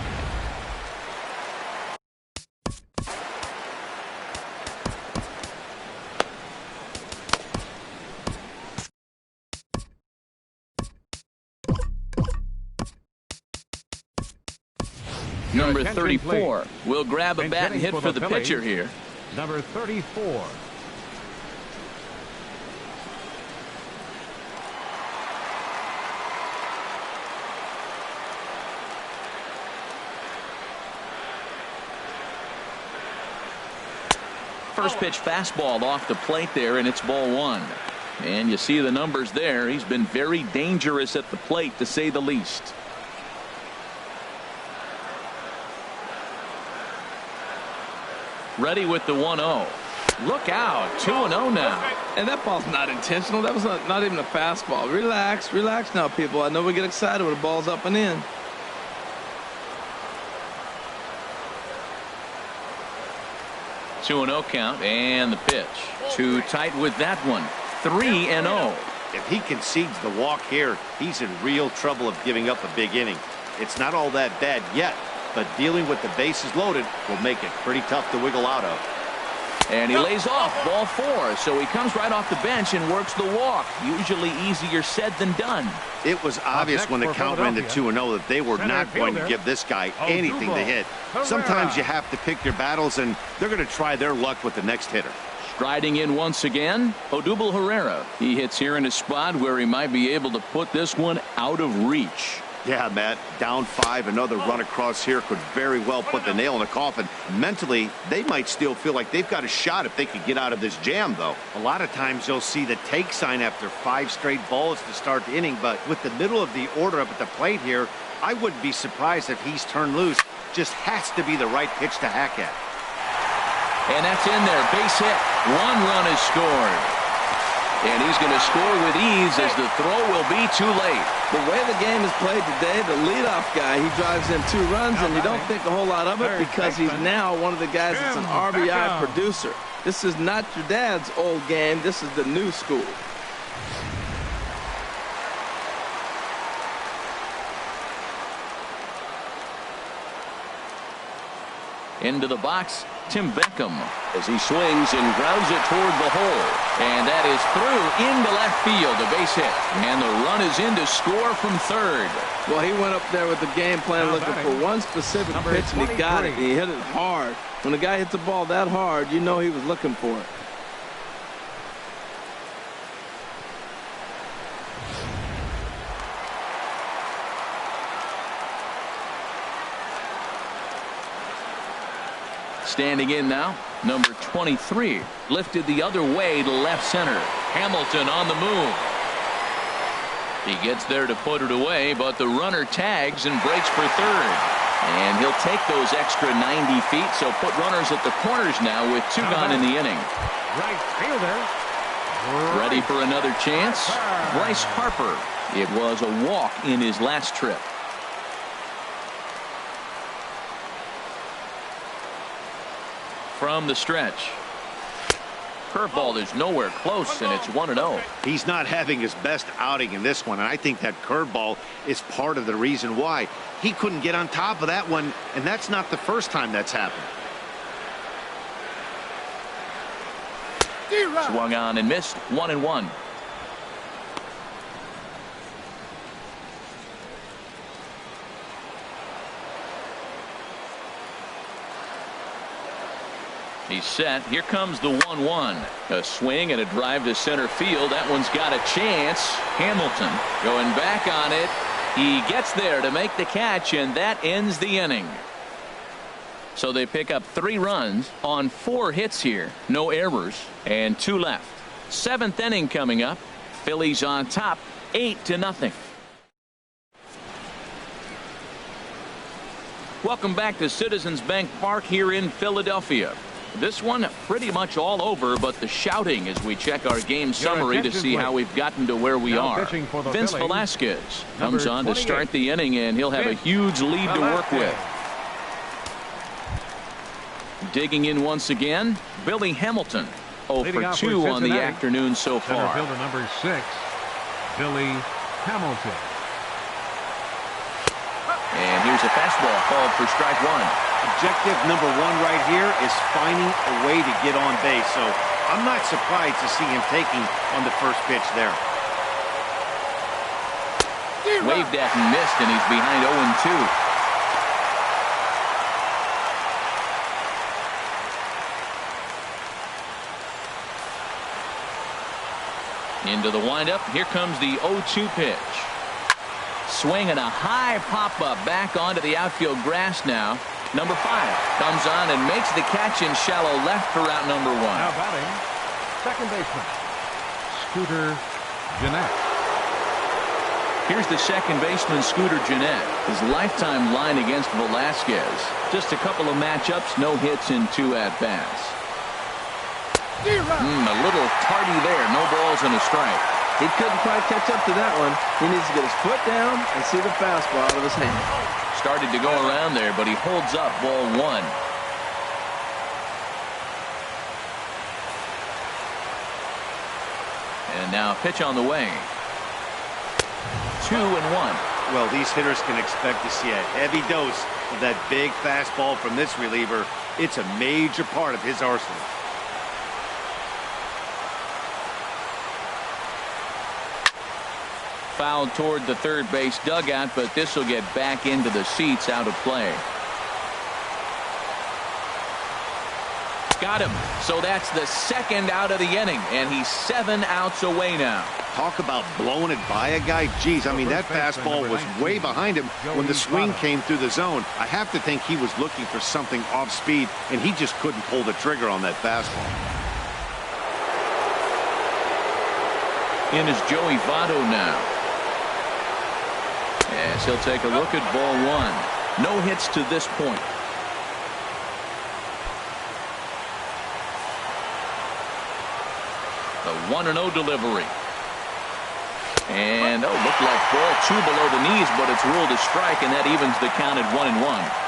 Number 34 will grab a bat and hit for the pitcher here. Number 34. First pitch fastball off the plate there, and it's ball 1. And you see the numbers there. He's been very dangerous at the plate, to say the least. Ready with the 1-0. Look out. 2-0 now. And that ball's not intentional. That was not even a fastball. Relax. Relax now, people. I know we get excited when the ball's up and in. Two 2-0 count, and the pitch. Too tight with that one. 3-0. If he concedes the walk here, he's in real trouble of giving up a big inning. It's not all that bad yet, but dealing with the bases loaded will make it pretty tough to wiggle out of. And he lays off ball 4, so he comes right off the bench and works the walk. Usually easier said than done. It was obvious when the count ran to 2-0 that they were not going to give this guy anything to hit. Sometimes you have to pick your battles, and they're going to try their luck with the next hitter. Striding in once again, Odubel Herrera. He hits here in a spot where he might be able to put this one out of reach. Yeah, Matt, down 5, another run across here could very well put the nail in the coffin. Mentally, they might still feel like they've got a shot if they could get out of this jam, though. A lot of times you'll see the take sign after 5 straight balls to start the inning, but with the middle of the order up at the plate here, I wouldn't be surprised if he's turned loose. Just has to be the right pitch to hack at. And that's in there. Base hit. 1 run is scored. And he's going to score with ease as the throw will be too late. The way the game is played today, the leadoff guy, he drives in 2 runs, and you don't think a whole lot of it because he's now one of the guys that's an RBI producer. This is not your dad's old game. This is the new school. Into the box, Tim Beckham, as he swings and grounds it toward the hole. And that is through into left field, a base hit. And the run is in to score from third. Well, he went up there with the game plan looking for one specific pitch, and he got it. And he hit it hard. When a guy hits a ball that hard, you know he was looking for it. Standing in now, number 23, lifted the other way to left center. Hamilton on the move. He gets there to put it away, but the runner tags and breaks for third. And he'll take those extra 90 feet, so put runners at the corners now with 2 gone in the inning. Right fielder. Ready for another chance? Bryce Harper. It was a walk in his last trip. From the stretch. Curveball is nowhere close, and it's 1-0. He's not having his best outing in this one, and I think that curveball is part of the reason why. He couldn't get on top of that one, and that's not the first time that's happened. Swung on and missed. 1-1. He's set. Here comes the 1-1. A swing and a drive to center field. That one's got a chance. Hamilton going back on it. He gets there to make the catch, and that ends the inning. So they pick up 3 runs on 4 hits here. No errors and 2 left. 7th inning coming up. Phillies on top 8-0. Welcome back to Citizens Bank Park here in Philadelphia. This one pretty much all over, but the shouting as we check our game summary to see how we've gotten to where we are. Vince Velasquez comes on to start the inning, and he'll have a huge lead to work with. Digging in once again, Billy Hamilton. 0 for 2 on the afternoon so far. Center fielder number 6, Billy Hamilton. And here's a fastball called for strike 1. Objective number 1 right here is finding a way to get on base. So I'm not surprised to see him taking on the first pitch there. Waved at and missed, and he's behind 0-2. Into the windup. Here comes the 0-2 pitch. Swing and a high pop-up back onto the outfield grass now. Number 5 comes on and makes the catch in shallow left for out number 1. Now batting, second baseman, Scooter Gennett. Here's the second baseman, Scooter Gennett. His lifetime line against Velasquez. Just a couple of matchups, no hits in 2 at-bats. A little tardy there, no balls and a strike. He couldn't quite catch up to that one. He needs to get his foot down and see the fastball out of his hand. Started to go around there, but he holds up ball 1. And now pitch on the way. 2-1. Well, these hitters can expect to see a heavy dose of that big fastball from this reliever. It's a major part of his arsenal. Fouled toward the third base dugout, but this will get back into the seats out of play. Got him. So that's the second out of the inning, and he's 7 outs away now. Talk about blowing it by a guy. Geez, I mean, that fastball was way behind him when the swing came through the zone. I have to think he was looking for something off speed, and he just couldn't pull the trigger on that fastball. In is Joey Votto now. As he'll take a look at ball one. No hits to this point. The 1-0 delivery. And, looked like ball two below the knees, but it's ruled a strike, and that evens the count at 1-1.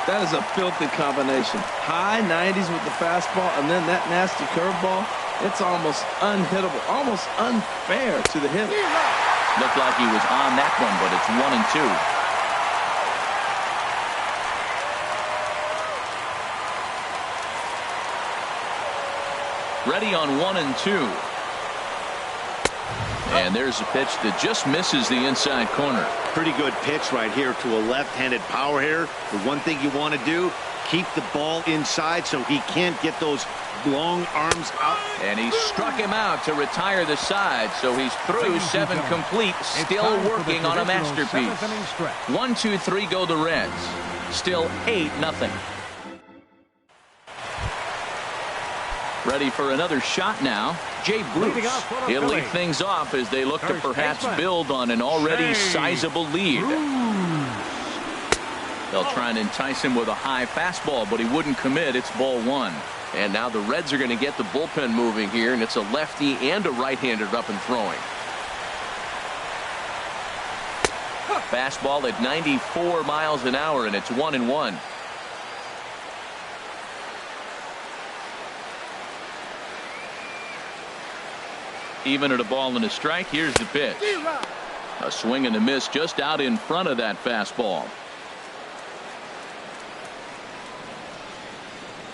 That is a filthy combination. High 90s with the fastball, and then that nasty curveball. It's almost unhittable, almost unfair to the hitter. Looked like he was on that one, but it's 1-2. Ready on 1-2. And there's a pitch that just misses the inside corner. Pretty good pitch right here to a left-handed power hitter. The one thing you want to do, keep the ball inside so he can't get those long arms out. And he struck him out to retire the side, so he's through 7 complete, still working on a masterpiece. 1-2-3 go the Reds. Still 8-0. Ready for another shot now. Jay Bruce. He'll lead things off as they look to perhaps build on an already sizable lead. They'll try and entice him with a high fastball, but he wouldn't commit. It's ball one. And now the Reds are going to get the bullpen moving here, and it's a lefty and a right-hander up and throwing. Fastball at 94 miles an hour, and it's 1-1. Even at a ball and a strike, here's the pitch. A swing and a miss just out in front of that fastball.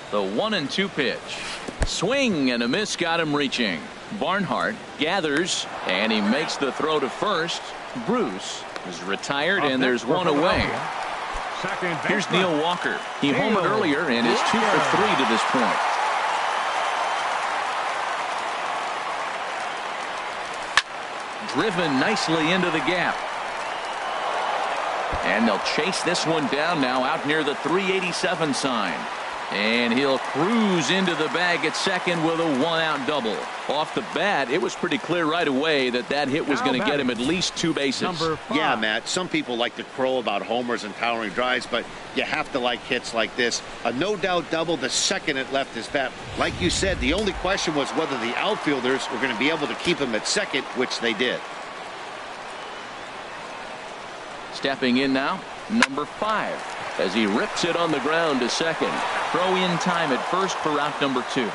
The 1-2 pitch. Swing and a miss got him reaching. Barnhart gathers, and he makes the throw to first. Bruce is retired, and there's one away. Here's Neil Walker. He homered earlier and is 2 for 3 to this point. Driven nicely into the gap. And they'll chase this one down now out near the 387 sign. And he'll cruise into the bag at second with a 1-out double. Off the bat, it was pretty clear right away that that hit was going to get him at least 2 bases. Yeah, Matt, some people like to crow about homers and towering drives, but you have to like hits like this. A no-doubt double the second it left his bat. Like you said, the only question was whether the outfielders were going to be able to keep him at second, which they did. Stepping in now, number 5. As he rips it on the ground to second. Throw in time at first for out number 2.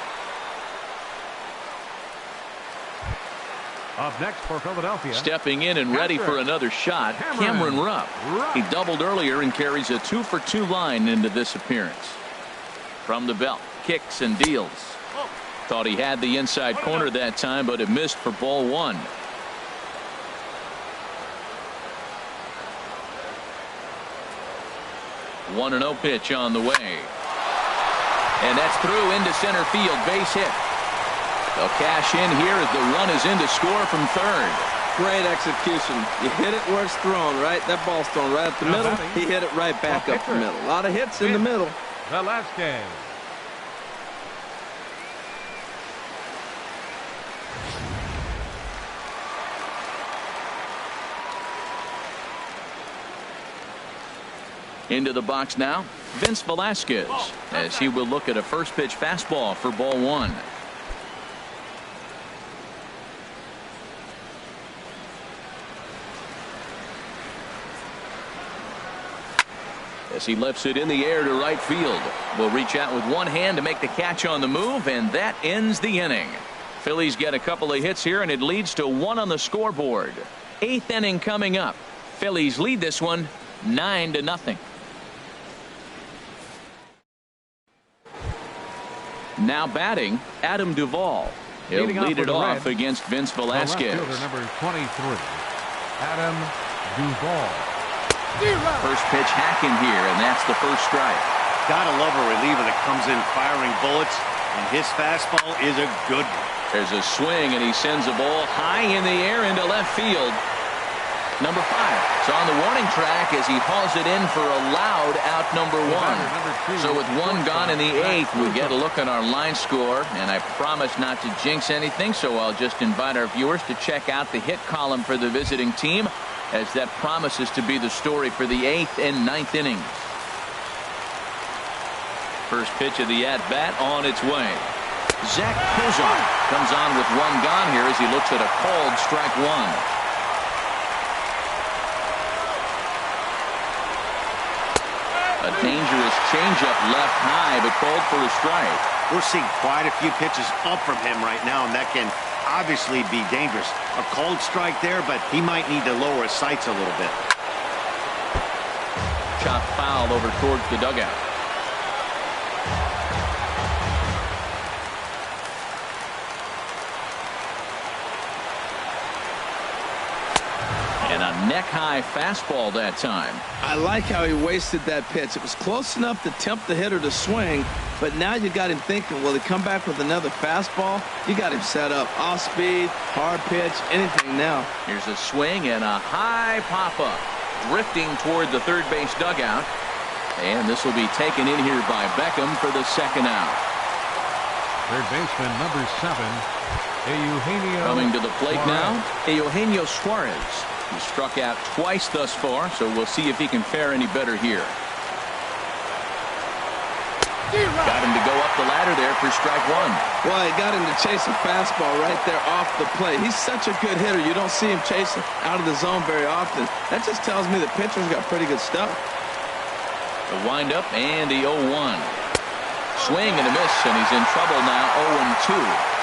Up next for Philadelphia. Stepping in and ready for another shot, Cameron Rupp. He doubled earlier and carries a 2 for 2 line into this appearance. From the belt, kicks and deals. Thought he had the inside corner that time, but it missed for ball 1. One 1-0 pitch on the way. And that's through into center field. Base hit. They'll cash in here as the run is in to score from third. Great execution. You hit it where it's thrown, right? That ball's thrown right up the middle. He hit it right back up the middle. A lot of hits in the middle. Velasquez. Into the box now, Vince Velasquez, as he will look at a first pitch fastball for ball 1. As he lifts it in the air to right field. Will reach out with one hand to make the catch on the move, and that ends the inning. Phillies get a couple of hits here, and it leads to 1 on the scoreboard. 8th inning coming up. Phillies lead this one 9-0. Now batting, Adam Duvall. He'll lead it off against Vince Velasquez. Number 23, Adam Duvall. First pitch hacking here, and that's the first strike. Gotta love a reliever that comes in firing bullets, and his fastball is a good one. There's a swing, and he sends the ball high in the air into left field. Number 5 is on the warning track as he hauls it in for a loud out number 1. So with one gone in the 8th, we get a look at our line score, and I promise not to jinx anything, so I'll just invite our viewers to check out the hit column for the visiting team, as that promises to be the story for the 8th and 9th innings. First pitch of the at-bat on its way. Zach Kozar comes on with one gone here as he looks at a called strike 1. A dangerous changeup left high, but called for a strike. We're seeing quite a few pitches up from him right now, and that can obviously be dangerous. A cold strike there, but he might need to lower his sights a little bit. Chop foul over towards the dugout. And a neck-high fastball that time. I like how he wasted that pitch. It was close enough to tempt the hitter to swing, but now you got him thinking, will he come back with another fastball? You got him set up. Off speed, hard pitch, anything now. Here's a swing and a high pop-up. Drifting toward the third base dugout. And this will be taken in here by Beckham for the second out. Third baseman number 7, Eugenio. Coming to the plate Suarez. now, Eugenio Suarez. He struck out twice thus far, so we'll see if he can fare any better here. Got him to go up the ladder there for strike 1. Well, he got him to chase a fastball right there off the plate. He's such a good hitter. You don't see him chasing out of the zone very often. That just tells me the pitcher's got pretty good stuff. The windup and the 0-1. Swing and a miss, and he's in trouble now, 0-2.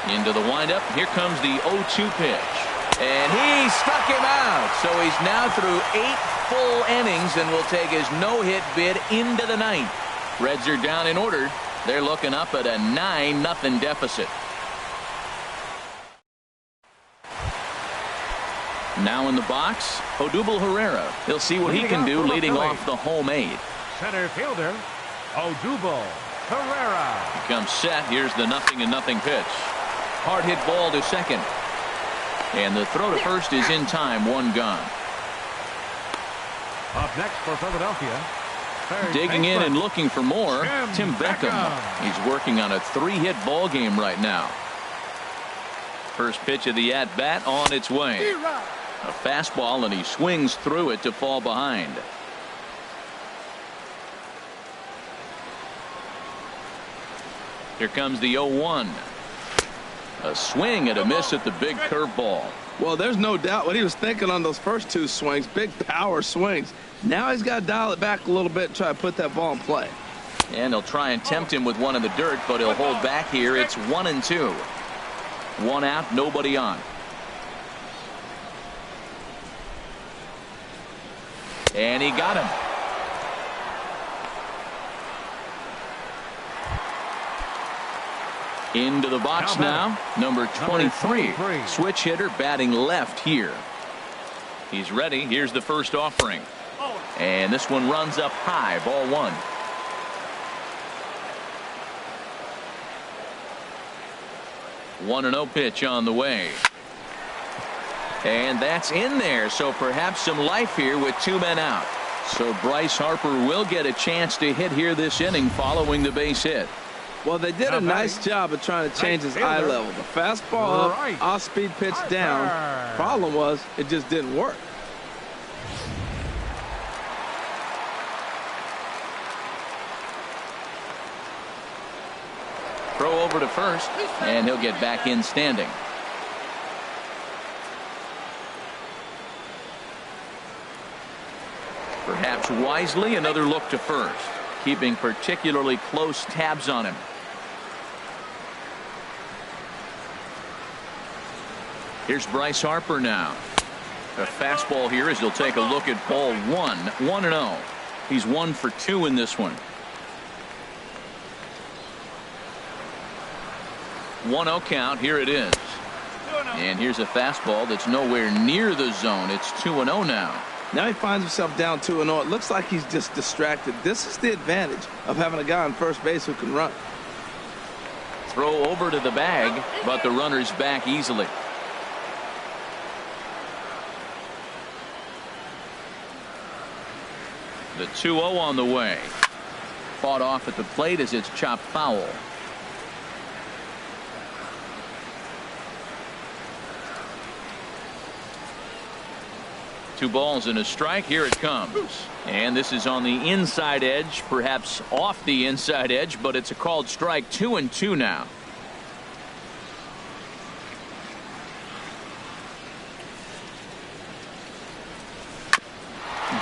Into the windup. Here comes the 0-2 pitch. And he struck him out. So he's now through 8 full innings and will take his no-hit bid into the 9th. Reds are down in order. They're looking up at a 9-0 deficit. Now in the box, Odubel Herrera. He'll see what he can do leading off the home 8. Center fielder, Odubel Herrera. He comes set. Here's the 0-0 pitch. Hard hit ball to second. And the throw to first is in time. One gone. Up next for Philadelphia. Digging in and looking for more, Tim Beckham. He's working on a 3-hit ball game right now. First pitch of the at-bat on its way. A fastball, and he swings through it to fall behind. Here comes the 0-1. A swing and a miss at the big curveball. Well, there's no doubt what he was thinking on those first 2 swings. Big power swings. Now he's got to dial it back a little bit and try to put that ball in play. And they'll try and tempt him with one in the dirt, but he'll hold back here. It's 1-2. 1 out, nobody on. And he got him. Into the box now, number 23. Switch hitter batting left here. He's ready. Here's the first offering. And this one runs up high. Ball 1. One 1-0 pitch on the way. And that's in there. So perhaps some life here with 2 men out. So Bryce Harper will get a chance to hit here this inning following the base hit. Well, they did a nice job of trying to change his eye level. The fastball up, off-speed pitch down. Problem was, it just didn't work. Throw over to first, and he'll get back in standing. Perhaps wisely, another look to first, keeping particularly close tabs on him. Here's Bryce Harper now. A fastball here as he'll take a look at ball 1. 1-0. He's 1 for 2 in this one. 1-0 count. Here it is. And here's a fastball that's nowhere near the zone. It's 2-0 now. Now he finds himself down 2-0. It looks like he's just distracted. This is the advantage of having a guy on first base who can run. Throw over to the bag, but the runner's back easily. The 2-0 on the way. Fought off at the plate as it's chopped foul. Two balls and a strike. Here it comes. And this is on the inside edge, perhaps off the inside edge, but it's a called strike. 2-2 now.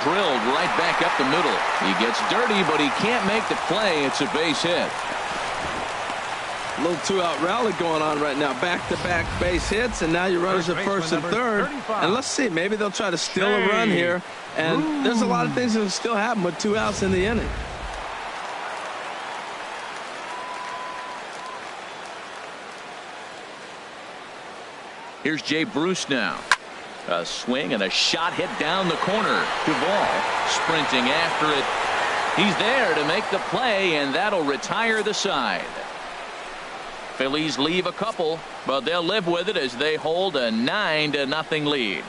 Drilled right back up the middle. He gets dirty, but he can't make the play. It's a base hit. A little two-out rally going on right now. Back-to-back base hits, and now your runners at first and third. 35. And let's see, maybe they'll try to steal a run here. And there's a lot of things that will still happen with 2 outs in the inning. Here's Jay Bruce now. A swing and a shot hit down the corner. Duvall sprinting after it. He's there to make the play, and that'll retire the side. Phillies leave a couple, but they'll live with it as they hold a 9-0 lead.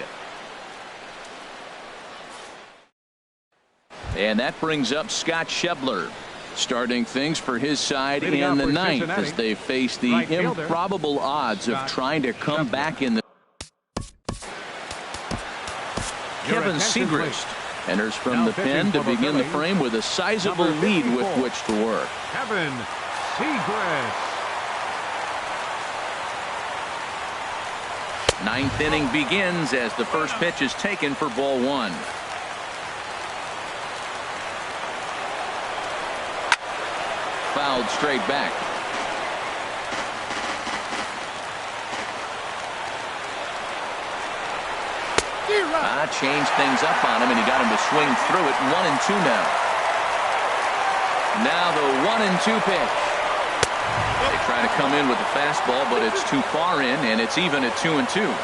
And that brings up Scott Schebler, starting things for his side in the ninth as they face the improbable odds of trying to come back in the. Kevin Segrist enters from the pen to begin the frame with a sizable lead with which to work. Kevin Segrist. Ninth inning begins as the first pitch is taken for ball 1. Fouled straight back. Changed things up on him, and he got him to swing through it. 1-2 now. Now the 1-2 pitch. They try to come in with the fastball, but it's too far in, and it's even at 2-2.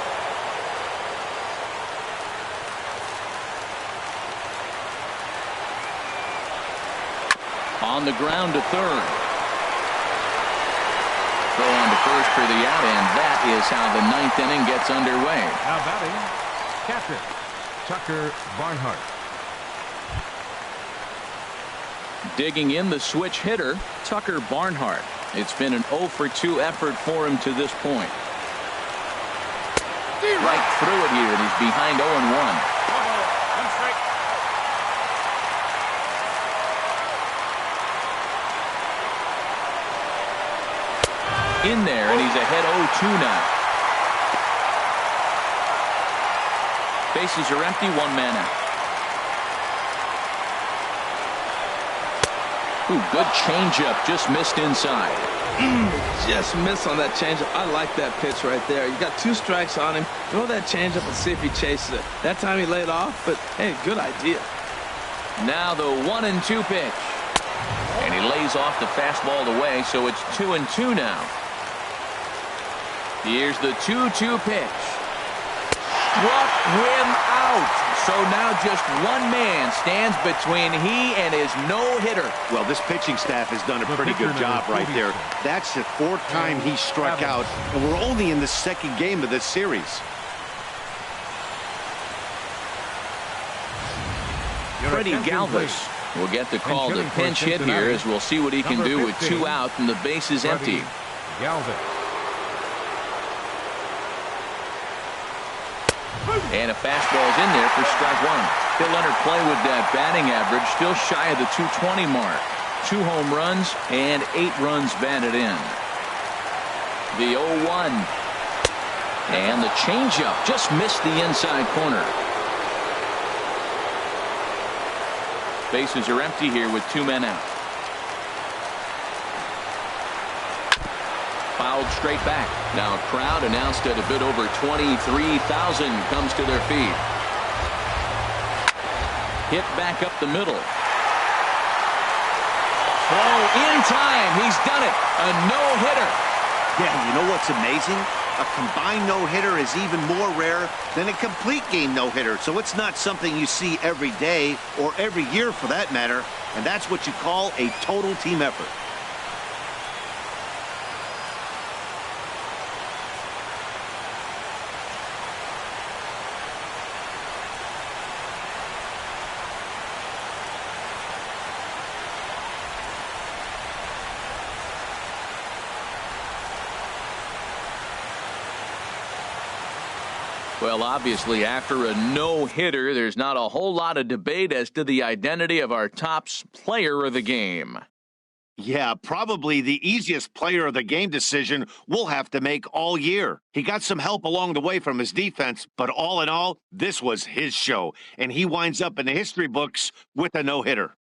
On the ground to third. Throw on to first for the out, and that is how the ninth inning gets underway. Now batting, catcher Tucker Barnhart. Digging in the switch hitter, Tucker Barnhart. It's been an 0 for 2 effort for him to this point. Right through it here, and he's behind 0-1. In there, and he's ahead 0-2 now. Bases are empty, 1 man out. Ooh, good changeup, just missed inside. Just missed on that changeup. I like that pitch right there. You got 2 strikes on him. Throw that changeup and see if he chases it. That time he laid off, but hey, good idea. Now the 1-2 pitch. And he lays off the fastball away, so it's 2-2 now. Here's the 2-2 pitch. Struck him out. So now just 1 man stands between he and his no-hitter. Well, this pitching staff has done a pretty good job right there. That's the 4th time he struck out, and we're only in the 2nd game of this series. Freddie Galvis will get the call to pinch hit here, as we'll see what he can do with 2 out and the bases empty. Galvis. And a fastball's in there for strike 1. He'll let her play with that batting average, still shy of the 220 mark. 2 home runs and 8 runs batted in. The 0-1. And the changeup just missed the inside corner. Bases are empty here with 2 men out. Fouled straight back. Now a crowd announced at a bit over 23,000 comes to their feet. Hit back up the middle. Throw in time. He's done it. A no-hitter. Yeah, you know what's amazing? A combined no-hitter is even more rare than a complete game no-hitter, so it's not something you see every day or every year for that matter, and that's what you call a total team effort. Well, obviously, after a no-hitter, there's not a whole lot of debate as to the identity of our top player of the game. Yeah, probably the easiest player of the game decision we'll have to make all year. He got some help along the way from his defense, but all in all, this was his show, and he winds up in the history books with a no-hitter.